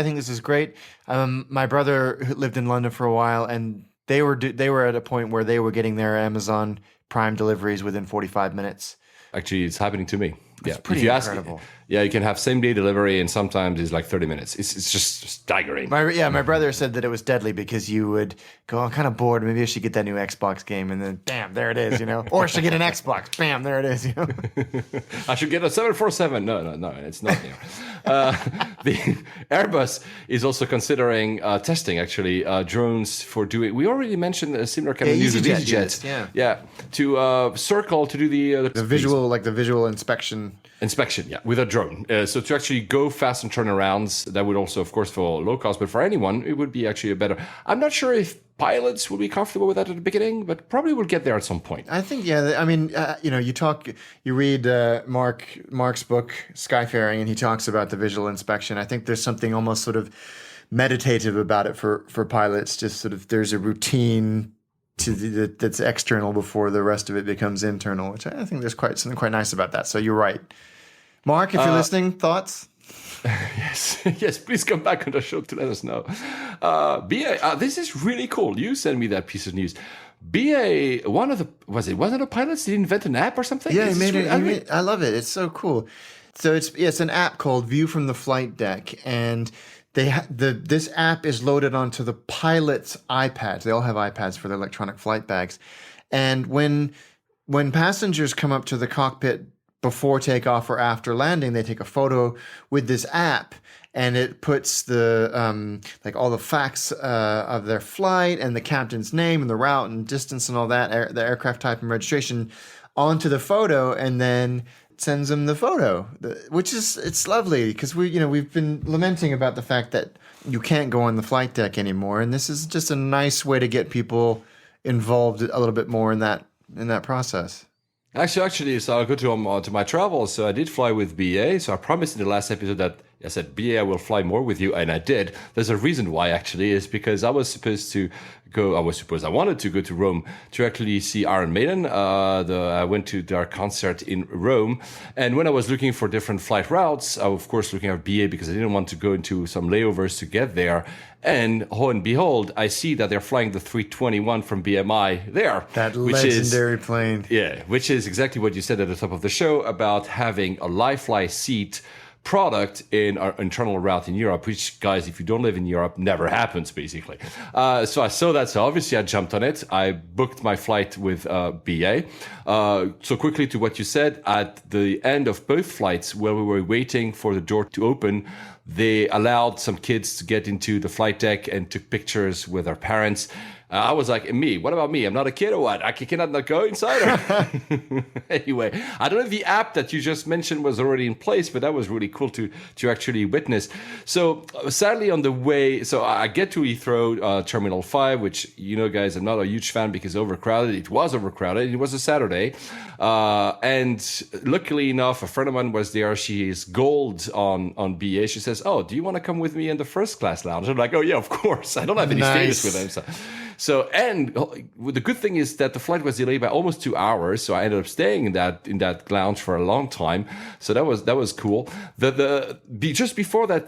think this is great. My brother lived in London for a while, and they were at a point where they were getting their Amazon Prime deliveries within 45 minutes. Actually, it's happening to me. It's pretty incredible. You can have same day delivery, and sometimes it's like 30 minutes. It's just staggering. My brother said that it was deadly because you would go, I'm kind of bored. Maybe I should get that new Xbox game, and then bam, there it is. Or I should get an Xbox. Bam, there it is. I should get a 747. No, it's not. The Airbus is also considering testing actually drones for doing. We already mentioned a similar kind of use of EasyJet. Yeah, to circle to do the visual inspection. Yeah, with a drone. So to actually go fast and turnarounds, that would also, of course, for low cost, but for anyone, it would be actually a better. I'm not sure if pilots will be comfortable with that at the beginning, but probably will get there at some point. I think, yeah. I mean, you read Mark's book, Skyfaring, and he talks about the visual inspection. I think there's something almost sort of meditative about it for pilots. Just sort of, there's a routine that's external before the rest of it becomes internal, which I think there's something quite nice about that. So you're right. Mark, if you're listening, thoughts? Yes, yes. Please come back on the show to let us know. BA, this is really cool. You sent me that piece of news. BA, one of the wasn't a pilots? Did he invent an app or something? Yeah, he made it. I love it. It's so cool. So it's an app called View from the Flight Deck, and this app is loaded onto the pilot's iPads. They all have iPads for their electronic flight bags, and when passengers come up to the cockpit before takeoff or after landing, they take a photo with this app, and it puts the like all the facts of their flight and the captain's name and the route and distance and all that, the aircraft type and registration onto the photo, and then sends them the photo, which is, it's lovely because we've been lamenting about the fact that you can't go on the flight deck anymore, and this is just a nice way to get people involved a little bit more in that process. Actually, so I'll go to my travels. So I did fly with BA. So I promised in the last episode that I said, BA, I will fly more with you. And I did. There's a reason why, actually, is because I wanted to go to Rome to actually see Iron Maiden. I went to their concert in Rome. And when I was looking for different flight routes, I was, of course, looking at BA because I didn't want to go into some layovers to get there. And lo and behold, I see that they're flying the 321 from BMI there. That legendary plane. Yeah, which is exactly what you said at the top of the show about having a live fly seat product in our internal route in Europe, which, guys, if you don't live in Europe, never happens, basically. So I saw that. So obviously I jumped on it. I booked my flight with BA. So quickly to what you said, at the end of both flights, while we were waiting for the door to open, they allowed some kids to get into the flight deck and took pictures with their parents. I was like, me? What about me? I'm not a kid or what? I cannot not go inside? Or? Anyway, I don't know if the app that you just mentioned was already in place, but that was really cool to actually witness. So sadly on the way, so I get to Heathrow Terminal 5, which, guys, I'm not a huge fan because it's overcrowded. It was overcrowded. It was a Saturday. And luckily enough, a friend of mine was there. She is gold on BA. She says, oh, do you want to come with me in the first class lounge? I'm like, oh, yeah, of course. I don't have any status with them. So, and the good thing is that the flight was delayed by almost 2 hours. So I ended up staying in that lounge for a long time. So that was cool. Just before that,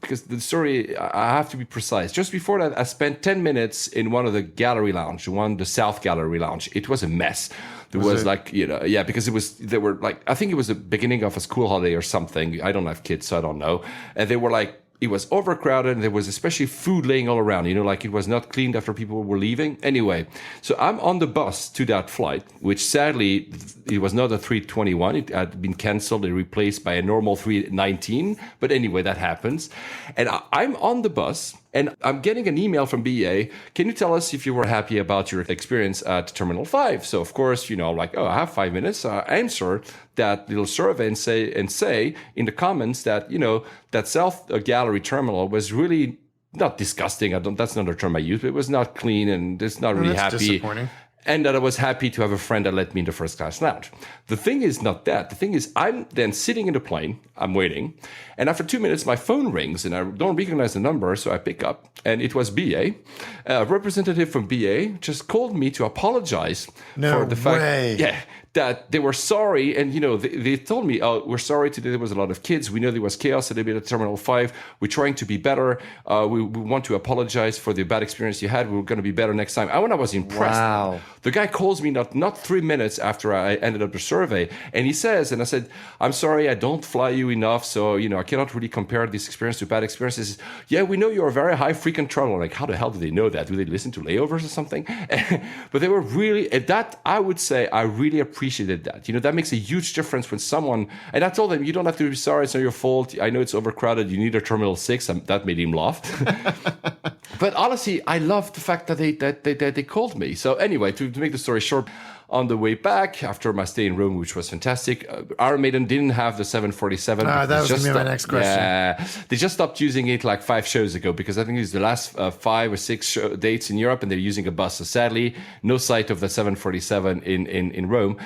because the story, I have to be precise. Just before that, I spent 10 minutes in one of the gallery lounge, the South Gallery Lounge. It was a mess. There was because I think it was the beginning of a school holiday or something. I don't have kids, so I don't know. And they were like, it was overcrowded, and there was especially food laying all around, like it was not cleaned after people were leaving. Anyway, so I'm on the bus to that flight, which sadly, it was not a 321. It had been canceled and replaced by a normal 319. But anyway, that happens. And I'm on the bus, and I'm getting an email from BA. Can you tell us if you were happy about your experience at Terminal 5? So, of course, I'm like, I have 5 minutes. Answer that little survey and say in the comments that, that South Gallery Terminal was really not disgusting. That's not a term I use, but it was not clean and it's not really happy. Disappointing. And that I was happy to have a friend that let me in the first class lounge. The thing is not that. The thing is I'm then sitting in the plane, I'm waiting, and after 2 minutes, my phone rings and I don't recognize the number, so I pick up, and it was BA. A representative from BA just called me to apologize for the fact that they were sorry. And, they told me, oh, we're sorry today there was a lot of kids. We know there was chaos a little bit at Terminal 5. We're trying to be better. We want to apologize for the bad experience you had. We're going to be better next time. I was impressed. Wow. The guy calls me not 3 minutes after I ended up the survey, and he says, and I said, I'm sorry, I don't fly you enough, so, I cannot really compare this experience to bad experiences. Yeah, we know you're a very high frequent traveler. Like, how the hell do they know that? Do they listen to layovers or something? But they were really, that I would say, I really appreciated that. That makes a huge difference when someone, and I told them, you don't have to be sorry, it's not your fault. I know it's overcrowded. You need a Terminal 6. That made him laugh. But honestly, I love the fact that they called me. So anyway, to make the story short, on the way back after my stay in Rome, which was fantastic, Iron Maiden didn't have the 747. That was going to be my next question. Yeah, they just stopped using it like 5 shows ago because I think it's the last 5 or 6 dates in Europe, and they're using a bus. So sadly, no sight of the 747 in Rome.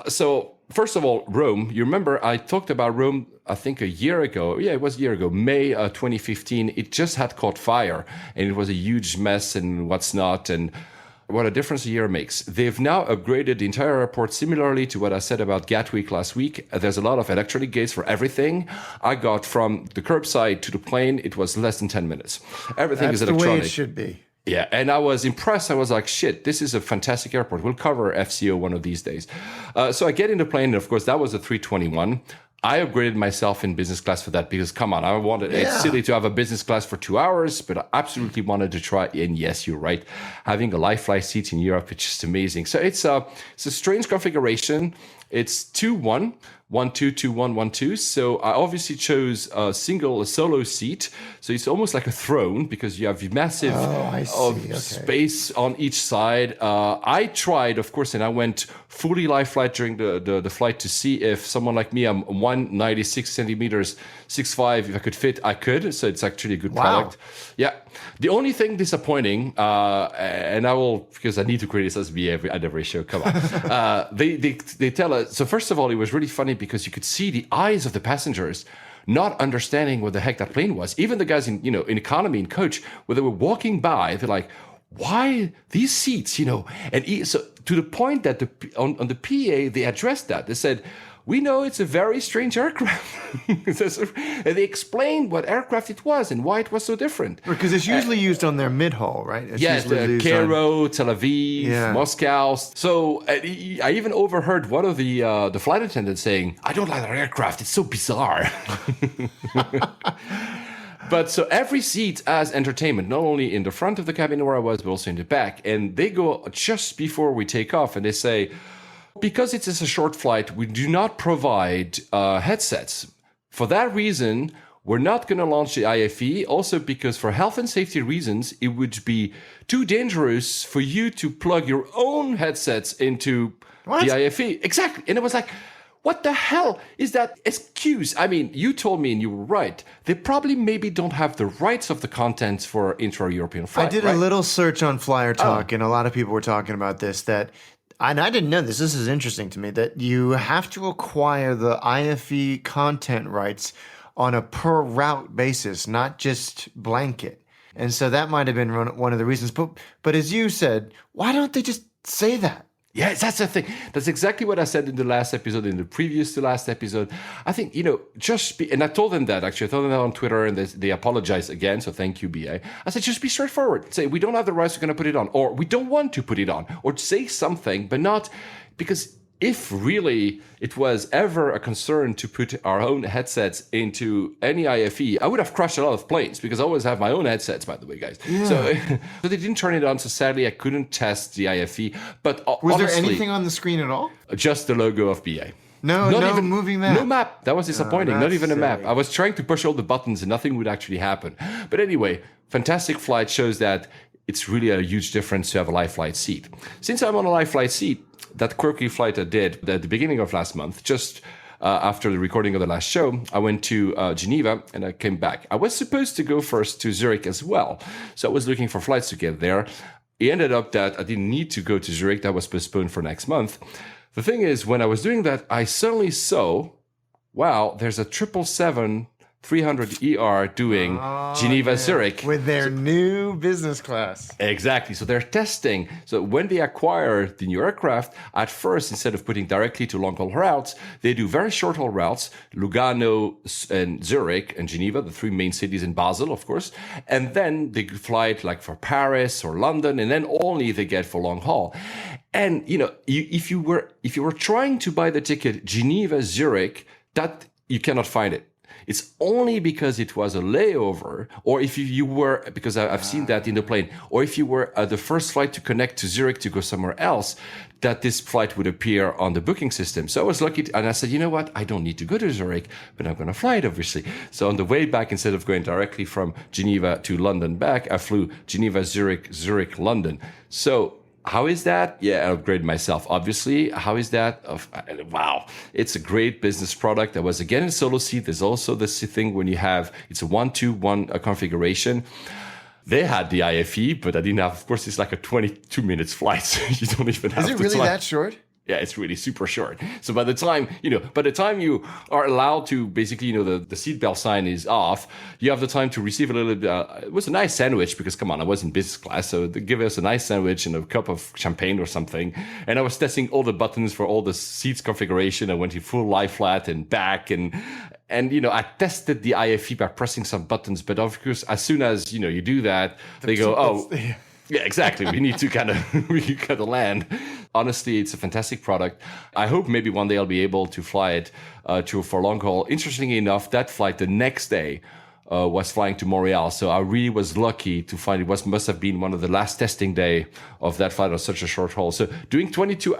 So first of all, Rome. You remember I talked about Rome, I think a year ago. Yeah, it was a year ago, May 2015. It just had caught fire, and it was a huge mess and what's not. And what a difference a year makes. They've now upgraded the entire airport similarly to what I said about Gatwick last week. There's a lot of electronic gates for everything. I got from the curbside to the plane, it was less than 10 minutes. Everything is electronic. That's the way it should be. Yeah, and I was impressed. I was like, shit, this is a fantastic airport. We'll cover FCO one of these days. So I get in the plane, and of course, that was a 321. I upgraded myself in business class for that because, come on, I wanted, it's silly to have a business class for 2 hours, but I absolutely wanted to try. And yes, you're right. Having a live flight seat in Europe, it's just amazing. So it's a strange configuration. It's 2-1. 1-2, 2-1, 1-2. So I obviously chose a solo seat. So it's almost like a throne because you have massive space on each side. I tried, of course, and I went fully live flight during the flight to see if someone like me, I'm 196 centimeters, 6'5", if I could fit, I could. So it's actually a good product. Yeah. The only thing disappointing, and I will, because I need to criticize me at every show, come on. They tell us, so first of all, it was really funny because you could see the eyes of the passengers not understanding what the heck that plane was. Even the guys in economy and coach, where they were walking by, they're like, why these seats, And so to the point that on the PA, they addressed that. They said, we know it's a very strange aircraft. And they explained what aircraft it was and why it was so different. Because it's usually used on their mid-haul, right? It's Cairo, Tel Aviv, Moscow. So I even overheard one of the flight attendants saying, I don't like that aircraft. It's so bizarre. But so every seat has entertainment, not only in the front of the cabin where I was, but also in the back. And they go just before we take off and they say, because it's a short flight, we do not provide headsets. For that reason, we're not going to launch the IFE. Also because for health and safety reasons, it would be too dangerous for you to plug your own headsets into the IFE. Exactly. And it was like, what the hell is that excuse? I mean, you told me and you were right. They probably maybe don't have the rights of the content for intra-European flight. I did a little search on Flyer Talk, and a lot of people were talking about this, and I didn't know this. This is interesting to me, that you have to acquire the IFE content rights on a per route basis, not just blanket. And so that might have been one of the reasons. But as you said, why don't they just say that? Yes, that's the thing. That's exactly what I said in the last episode, in the previous to last episode. I think, and I told them that, actually. I told them that on Twitter, and they apologized again, so thank you, BA. I said, just be straightforward. Say, we don't have the rights, we're going to put it on, or we don't want to put it on, or say something, but not, because if really it was ever a concern to put our own headsets into any IFE, I would have crushed a lot of planes because I always have my own headsets, by the way, guys. Yeah. So they didn't turn it on. So sadly, I couldn't test the IFE. But was there anything on the screen at all? Just the logo of BA. No even moving map. No map. That was disappointing. Not even a map. I was trying to push all the buttons and nothing would actually happen. But anyway, fantastic flight shows that it's really a huge difference to have a live flight seat. Since I'm on a live flight seat, that quirky flight I did at the beginning of last month, just after the recording of the last show, I went to Geneva and I came back. I was supposed to go first to Zurich as well. So I was looking for flights to get there. It ended up that I didn't need to go to Zurich. That was postponed for next month. The thing is, when I was doing that, I suddenly saw, wow, there's a 777-300ER doing Geneva, Zurich. With their new business class. Exactly. So they're testing. So when they acquire the new aircraft, at first, instead of putting directly to long-haul routes, they do very short-haul routes, Lugano and Zurich and Geneva, the three main cities, in Basel, of course. And then they fly like for Paris or London, and then only they get for long-haul. And, if you were trying to buy the ticket Geneva, Zurich, that you cannot find it. It's only because it was a layover, or if you were, because I've seen that in the plane, or if you were the first flight to connect to Zurich to go somewhere else, that this flight would appear on the booking system. So I was lucky, and I said, you know what? I don't need to go to Zurich, but I'm going to fly it, obviously. So on the way back, instead of going directly from Geneva to London back, I flew Geneva, Zurich, Zurich, London. So how is that? Yeah, I upgraded myself, obviously. How is that? Wow. It's a great business product. I was again in solo seat. There's also this thing when you have, it's a 1-2-1 configuration. They had the IFE, but I didn't have, of course, it's like a 22 minutes flight. So you don't even have to Is it really fly. that short? Yeah, it's really super short. So by the time you are allowed to basically, the seatbelt sign is off, you have the time to receive a little bit. It was a nice sandwich because, come on, I was in business class. So they give us a nice sandwich and a cup of champagne or something. And I was testing all the buttons for all the seats configuration. I went to full lie flat and back. And I tested the IFE by pressing some buttons. But of course, as soon as, you do that, they go, oh, yeah, exactly. We need to kind of land. Honestly, it's a fantastic product. I hope maybe one day I'll be able to fly it for long haul. Interestingly enough, that flight the next day was flying to Montreal. So I really was lucky to find must have been one of the last testing day of that flight on such a short haul. So doing 22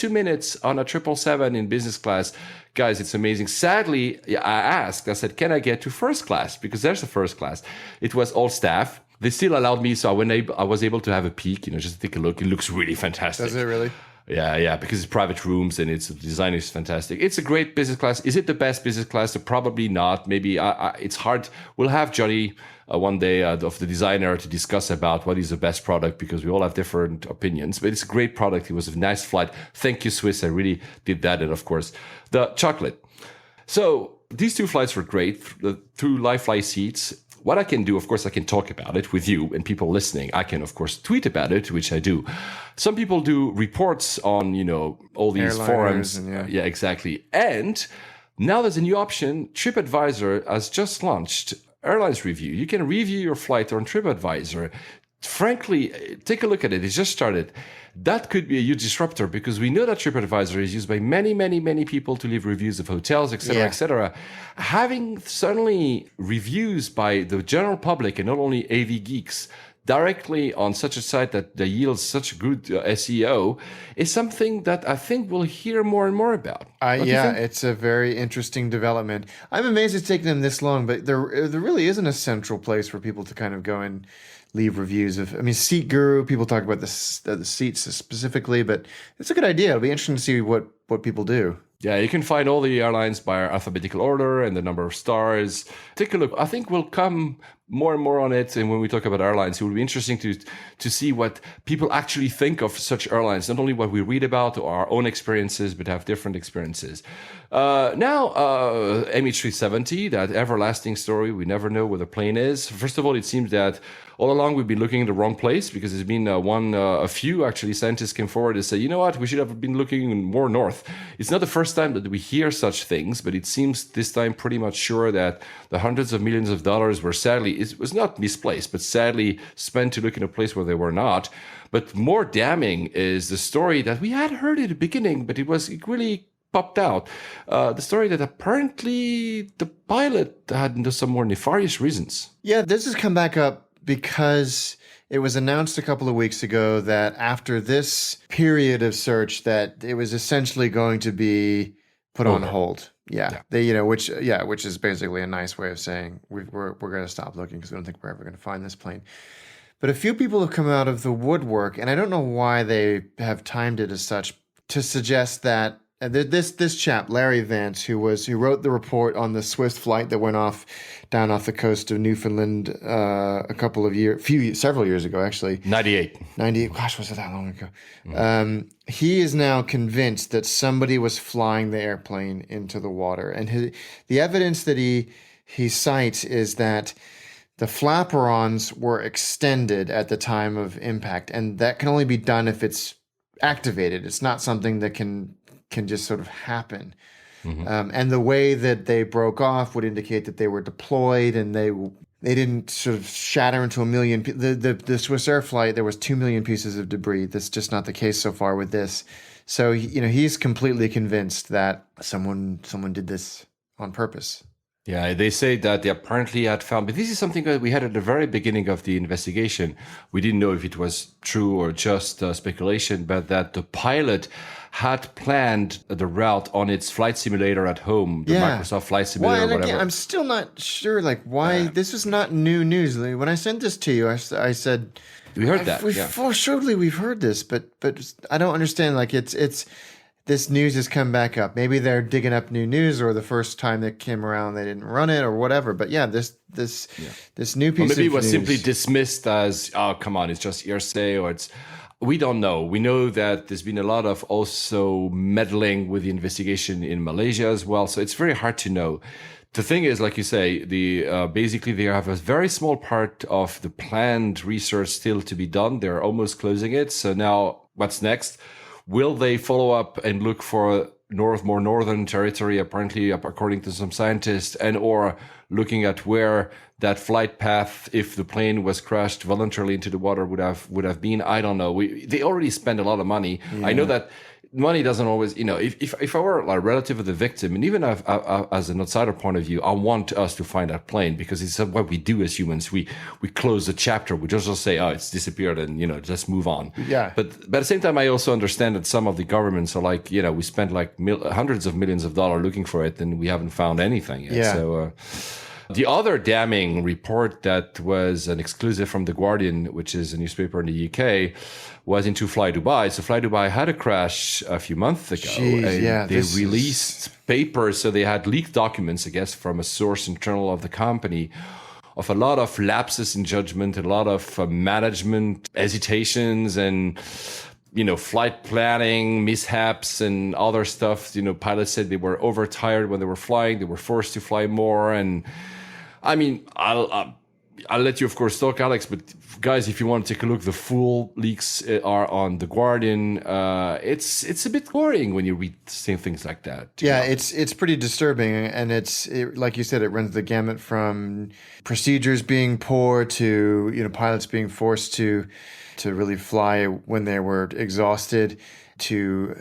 minutes on a 777 in business class, guys, it's amazing. Sadly, I said, can I get to first class? Because there's a first class. It was all staff. They still allowed me, so I was able to have a peek, just to take a look. It looks really fantastic. Does it really? Yeah, because it's private rooms and the design is fantastic. It's a great business class. Is it the best business class? Probably not. Maybe it's hard. We'll have Johnny one day of the designer to discuss about what is the best product, because we all have different opinions. But it's a great product. It was a nice flight. Thank you, Swiss. I really did that. And of course, the chocolate. So these two flights were great. The 2 live fly seats. What I can do, of course, I can talk about it with you and people listening. I can, of course, tweet about it, which I do. Some people do reports on, all these Airliners forums. Yeah, exactly. And now there's a new option. TripAdvisor has just launched Airlines Review. You can review your flight on TripAdvisor. Frankly, take a look at it. It just started. That could be a huge disruptor, because we know that TripAdvisor is used by many, many, many people to leave reviews of hotels, etc., etc. Having suddenly reviews by the general public and not only AV Geeks directly on such a site that yields such good SEO is something that I think we'll hear more and more about. It's a very interesting development. I'm amazed it's taken them this long, but there really isn't a central place for people to kind of go and leave reviews of. Seat Guru, people talk about the seats specifically, but it's a good idea. It'll be interesting to see what people do. Yeah, you can find all the airlines by alphabetical order and the number of stars. Take a look. I think we'll come more and more on it. And when we talk about airlines, it will be interesting to see what people actually think of such airlines, not only what we read about or our own experiences, but have different experiences. Now, MH370, that everlasting story, we never know where the plane is. First of all, it seems that all along we've been looking in the wrong place, because there's been a few actually scientists came forward and said, you know what, we should have been looking more north. It's not the first time that we hear such things, but it seems this time pretty much sure that the hundreds of millions of dollars were it was not misplaced, but sadly spent to look in a place where they were not. But more damning is the story that we had heard at the beginning, but it really popped out. The story that apparently the pilot had some more nefarious reasons. Yeah, this has come back up because it was announced a couple of weeks ago that after this period of search, that it was essentially going to be put on hold. Yeah. Which is basically a nice way of saying we're going to stop looking because we don't think we're ever going to find this plane. But a few people have come out of the woodwork, and I don't know why they have timed it as such, to suggest that this chap, Larry Vance, who wrote the report on the Swiss flight that went down off the coast of Newfoundland several years ago, actually. 98. Gosh, was it that long ago? Mm. He is now convinced that somebody was flying the airplane into the water, and the evidence that he cites is that the flaperons were extended at the time of impact, and that can only be done if it's activated. It's not something that can just sort of happen. Mm-hmm. And the way that they broke off would indicate that they were deployed, and they didn't sort of shatter into a million. The Swiss Air flight, there was 2 million pieces of debris. That's just not the case so far with this. So he's completely convinced that someone did this on purpose. Yeah, they say that they apparently had found, but this is something that we had at the very beginning of the investigation. We didn't know if it was true or just speculation, but that the pilot had planned the route on its flight simulator at home, the Microsoft Flight Simulator, or whatever. Again, I'm still not sure, why this was not new news. When I sent this to you, I said, we heard that. Surely we've heard this, but I don't understand. It's this news has come back up. Maybe they're digging up new news, or the first time that came around they didn't run it, or whatever. But this new piece of news. Maybe it was simply dismissed as, oh, come on, it's just hearsay, or it's. We don't know. We know that there's been a lot of also meddling with the investigation in Malaysia as well. So it's very hard to know. The thing is, like you say, basically they have a very small part of the planned research still to be done. They're almost closing it. So now what's next? Will they follow up and look for more northern territory, apparently, according to some scientists, and or looking at where that flight path, if the plane was crashed voluntarily into the water, would have been? I don't know. They already spend a lot of money. Yeah. I know that money doesn't always, if I were a relative of the victim, and even as an outsider point of view, I want us to find that plane, because it's what we do as humans. We close the chapter. We just say, oh, it's disappeared, and, just move on. Yeah. But at the same time, I also understand that some of the governments are like, we spent like hundreds of millions of dollars looking for it, and we haven't found anything yet. Yeah. So, the other damning report that was an exclusive from The Guardian, which is a newspaper in the UK, was into Fly Dubai. So Fly Dubai had a crash a few months ago. They released papers, so they had leaked documents, I guess, from a source internal of the company, of a lot of lapses in judgment, a lot of management hesitations, and flight planning mishaps and other stuff. Pilots said they were overtired when they were flying. They were forced to fly more. And I mean, I'll let you, of course, talk, Alex. But guys, if you want to take a look, the full leaks are on The Guardian. It's a bit worrying when you read things like that. Yeah, it's pretty disturbing, and like you said, it runs the gamut from procedures being poor to pilots being forced to really fly when they were exhausted, to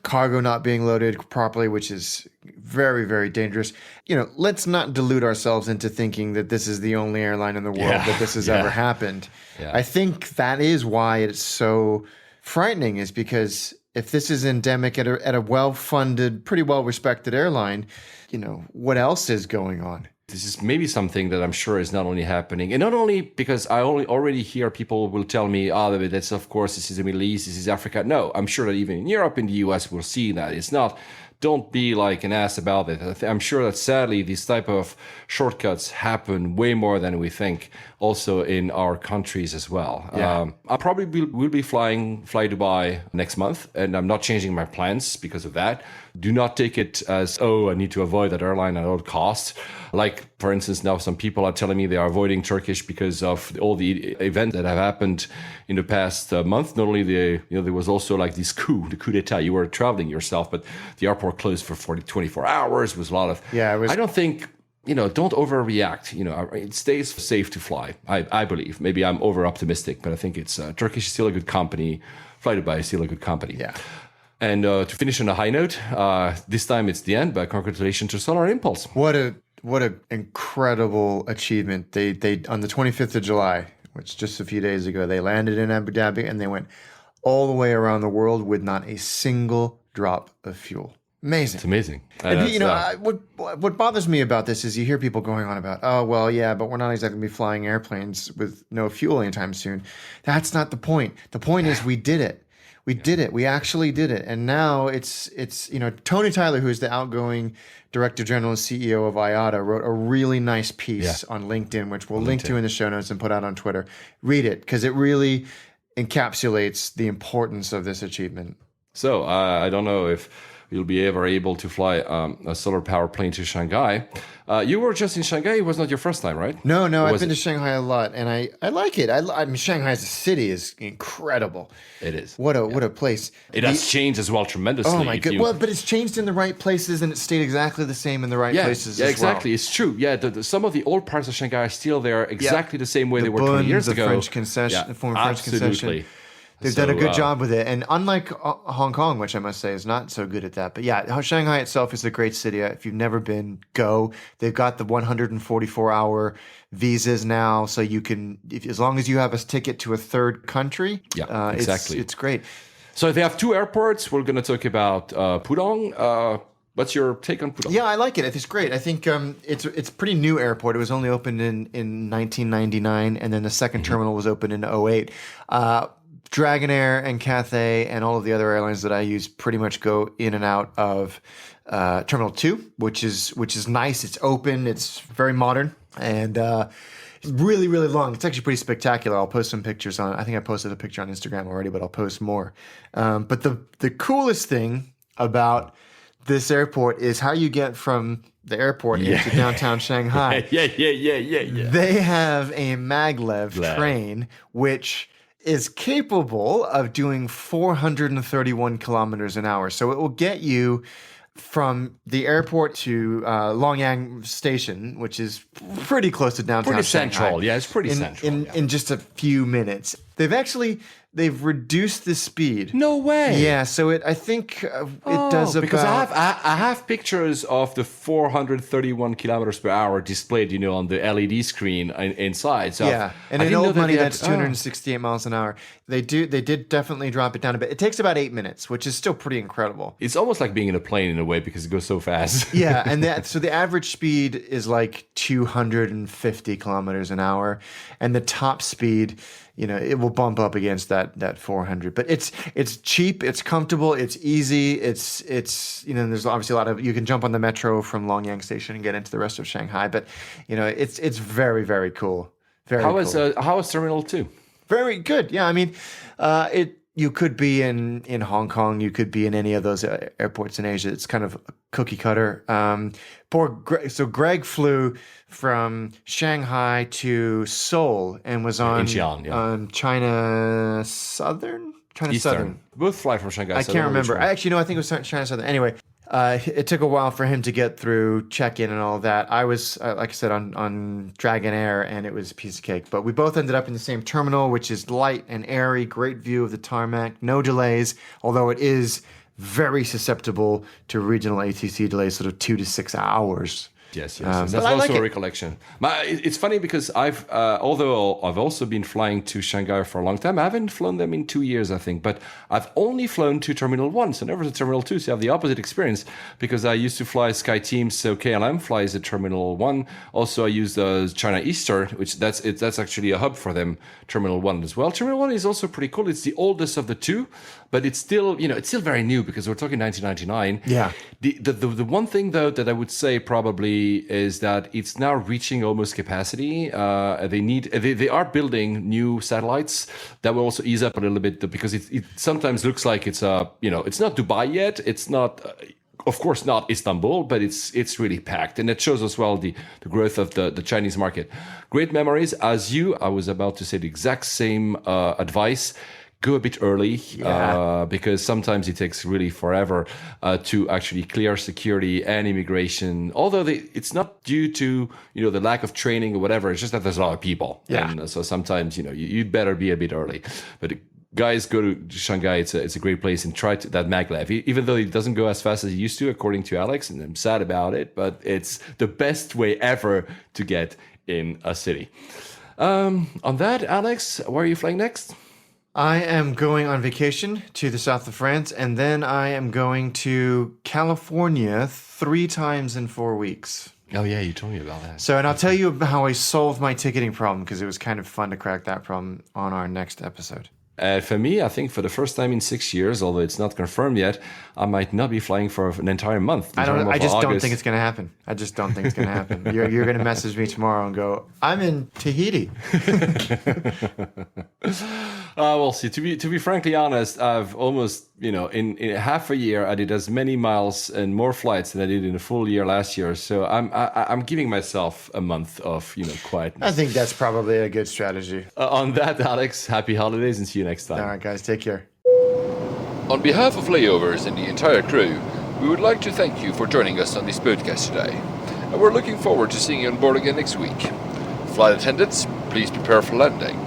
cargo not being loaded properly, which is very, very dangerous. Let's not delude ourselves into thinking that this is the only airline in the world that this has ever happened. Yeah. I think that is why it's so frightening, is because if this is endemic at a well-funded, pretty well-respected airline, what else is going on? This is maybe something that I'm sure is not only happening, and not only because I already hear people will tell me, that's, of course, this is the Middle East, this is Africa. No, I'm sure that even in Europe, in the US, we'll see that. It's not, don't be like an ass about it. I'm sure that sadly, these type of shortcuts happen way more than we think, also in our countries as well. Yeah. I probably will be flying Fly Dubai next month, and I'm not changing my plans because of that. Do not take it as, I need to avoid that airline at all costs. Like, for instance, now some people are telling me they are avoiding Turkish because of all the events that have happened in the past month. Not only there was also like the coup d'etat. You were traveling yourself, but the airport closed for 24 hours. It was a lot of... I don't think... don't overreact. It stays safe to fly, I believe. Maybe I'm over-optimistic, but I think it's Turkish is still a good company. Fly Dubai is still a good company. Yeah. And to finish on a high note, this time it's the end, but congratulations to Solar Impulse. What a incredible achievement. They on the 25th of July, which just a few days ago, they landed in Abu Dhabi, and they went all the way around the world with not a single drop of fuel. Amazing. It's amazing. What bothers me about this is you hear people going on about, but we're not exactly going to be flying airplanes with no fuel anytime soon. That's not the point. The point is we did it. We did it. We actually did it. And now it's Tony Tyler, who is the outgoing Director General and CEO of IATA, wrote a really nice piece on LinkedIn, which we'll link to in the show notes and put out on Twitter. Read it, because it really encapsulates the importance of this achievement. So I don't know if you'll be ever able to fly a solar power plane to Shanghai. You were just in Shanghai. It was not your first time, right? No, I've been to Shanghai a lot, and I like it. I mean, Shanghai as a city is incredible. It is. What a place. It has changed as well tremendously. Oh my god! Well, but it's changed in the right places, and it stayed exactly the same in the right places. Yeah, as exactly. Well. It's true. Yeah, some of the old parts of Shanghai are still there, exactly the same way they were 20 years ago. French concession, the former French concession. They've done a good job with it. And unlike Hong Kong, which I must say is not so good at that. But yeah, Shanghai itself is a great city. If you've never been, go. They've got the 144-hour visas now. So you can, as long as you have a ticket to a third country, exactly. It's great. So they have two airports. We're going to talk about Pudong. What's your take on Pudong? Yeah, I like it. It's great. I think it's a pretty new airport. It was only opened in 1999, and then the second terminal was opened in 2008. Dragonair and Cathay and all of the other airlines that I use pretty much go in and out of Terminal 2, which is nice. It's open. It's very modern. And it's really, really long. It's actually pretty spectacular. I'll post some pictures on. I think I posted a picture on Instagram already, but I'll post more. But the coolest thing about this airport is how you get from the airport into downtown Shanghai. Yeah. They have a maglev train, which is capable of doing 431 kilometers an hour. So it will get you from the airport to Longyang Station, which is pretty close to downtown Pretty Shanghai. central. Yeah, it's pretty central. In just a few minutes. They've reduced the speed. No way. Yeah, so I think it does about... Because I have pictures of the 431 kilometers per hour displayed, on the LED screen inside. So yeah, and in old money, that's 268 miles an hour. They did definitely drop it down a bit. It takes about 8 minutes, which is still pretty incredible. It's almost like being in a plane in a way because it goes so fast. Yeah, and so the average speed is like 250 kilometers an hour, and the top speed, it will bump up against that 400. But it's cheap, it's comfortable, it's easy, it's there's obviously a lot of, you can jump on the metro from Longyang Station and get into the rest of Shanghai. But it's very, very cool. How is Terminal 2? Very good. Yeah, I mean, you could be in Hong Kong, you could be in any of those airports in Asia. It's kind of cookie cutter. Greg flew from Shanghai to Seoul and was on China Southern. Southern. Both fly from Shanghai. I can't remember. I think it was China Southern. Anyway, it took a while for him to get through check-in and all of that. I was, like I said, on Dragon Air, and it was a piece of cake. But we both ended up in the same terminal, which is light and airy, great view of the tarmac, no delays, although it is very susceptible to regional ATC delays, sort of 2 to 6 hours. Yes. That's also a recollection. It's funny because although I've also been flying to Shanghai for a long time, I haven't flown them in 2 years, I think. But I've only flown to Terminal 1, so never to Terminal 2. So I have the opposite experience because I used to fly SkyTeam, so KLM flies at Terminal 1. Also, I use China Eastern, which that's actually a hub for them, Terminal 1 as well. Terminal 1 is also pretty cool. It's the oldest of the two, but it's still very new because we're talking 1999. Yeah. The one thing, though, that I would say probably is that it's now reaching almost capacity. They are building new satellites that will also ease up a little bit because it sometimes looks like it's it's not Dubai yet. It's not, of course, not Istanbul, but it's really packed, and it shows as well the growth of the Chinese market. Great memories. I was about to say the exact same advice. Go a bit early because sometimes it takes really forever to actually clear security and immigration. Although it's not due to the lack of training or whatever. It's just that there's a lot of people, and so sometimes you'd better be a bit early. But guys, go to Shanghai. It's a great place, and try that maglev. Even though it doesn't go as fast as it used to, according to Alex, and I'm sad about it. But it's the best way ever to get in a city. On that, Alex, where are you flying next? I am going on vacation to the south of France, and then I am going to California 3 times in 4 weeks. Oh, yeah, you told me about that. So, and I'll tell you how I solved my ticketing problem, because it was kind of fun to crack that problem on our next episode. For me, I think for the first time in 6 years, although it's not confirmed yet, I might not be flying for an entire month. I just don't think it's going to happen. I just don't think it's going to happen. You're going to message me tomorrow and go, I'm in Tahiti. We'll see. To be frankly honest, I've almost, in half a year, I did as many miles and more flights than I did in a full year last year. So I'm giving myself a month of, quietness. I think that's probably a good strategy. On that, Alex, happy holidays and see you next time. All right, guys, take care. On behalf of Layovers and the entire crew, we would like to thank you for joining us on this podcast today. And we're looking forward to seeing you on board again next week. Flight attendants, please prepare for landing.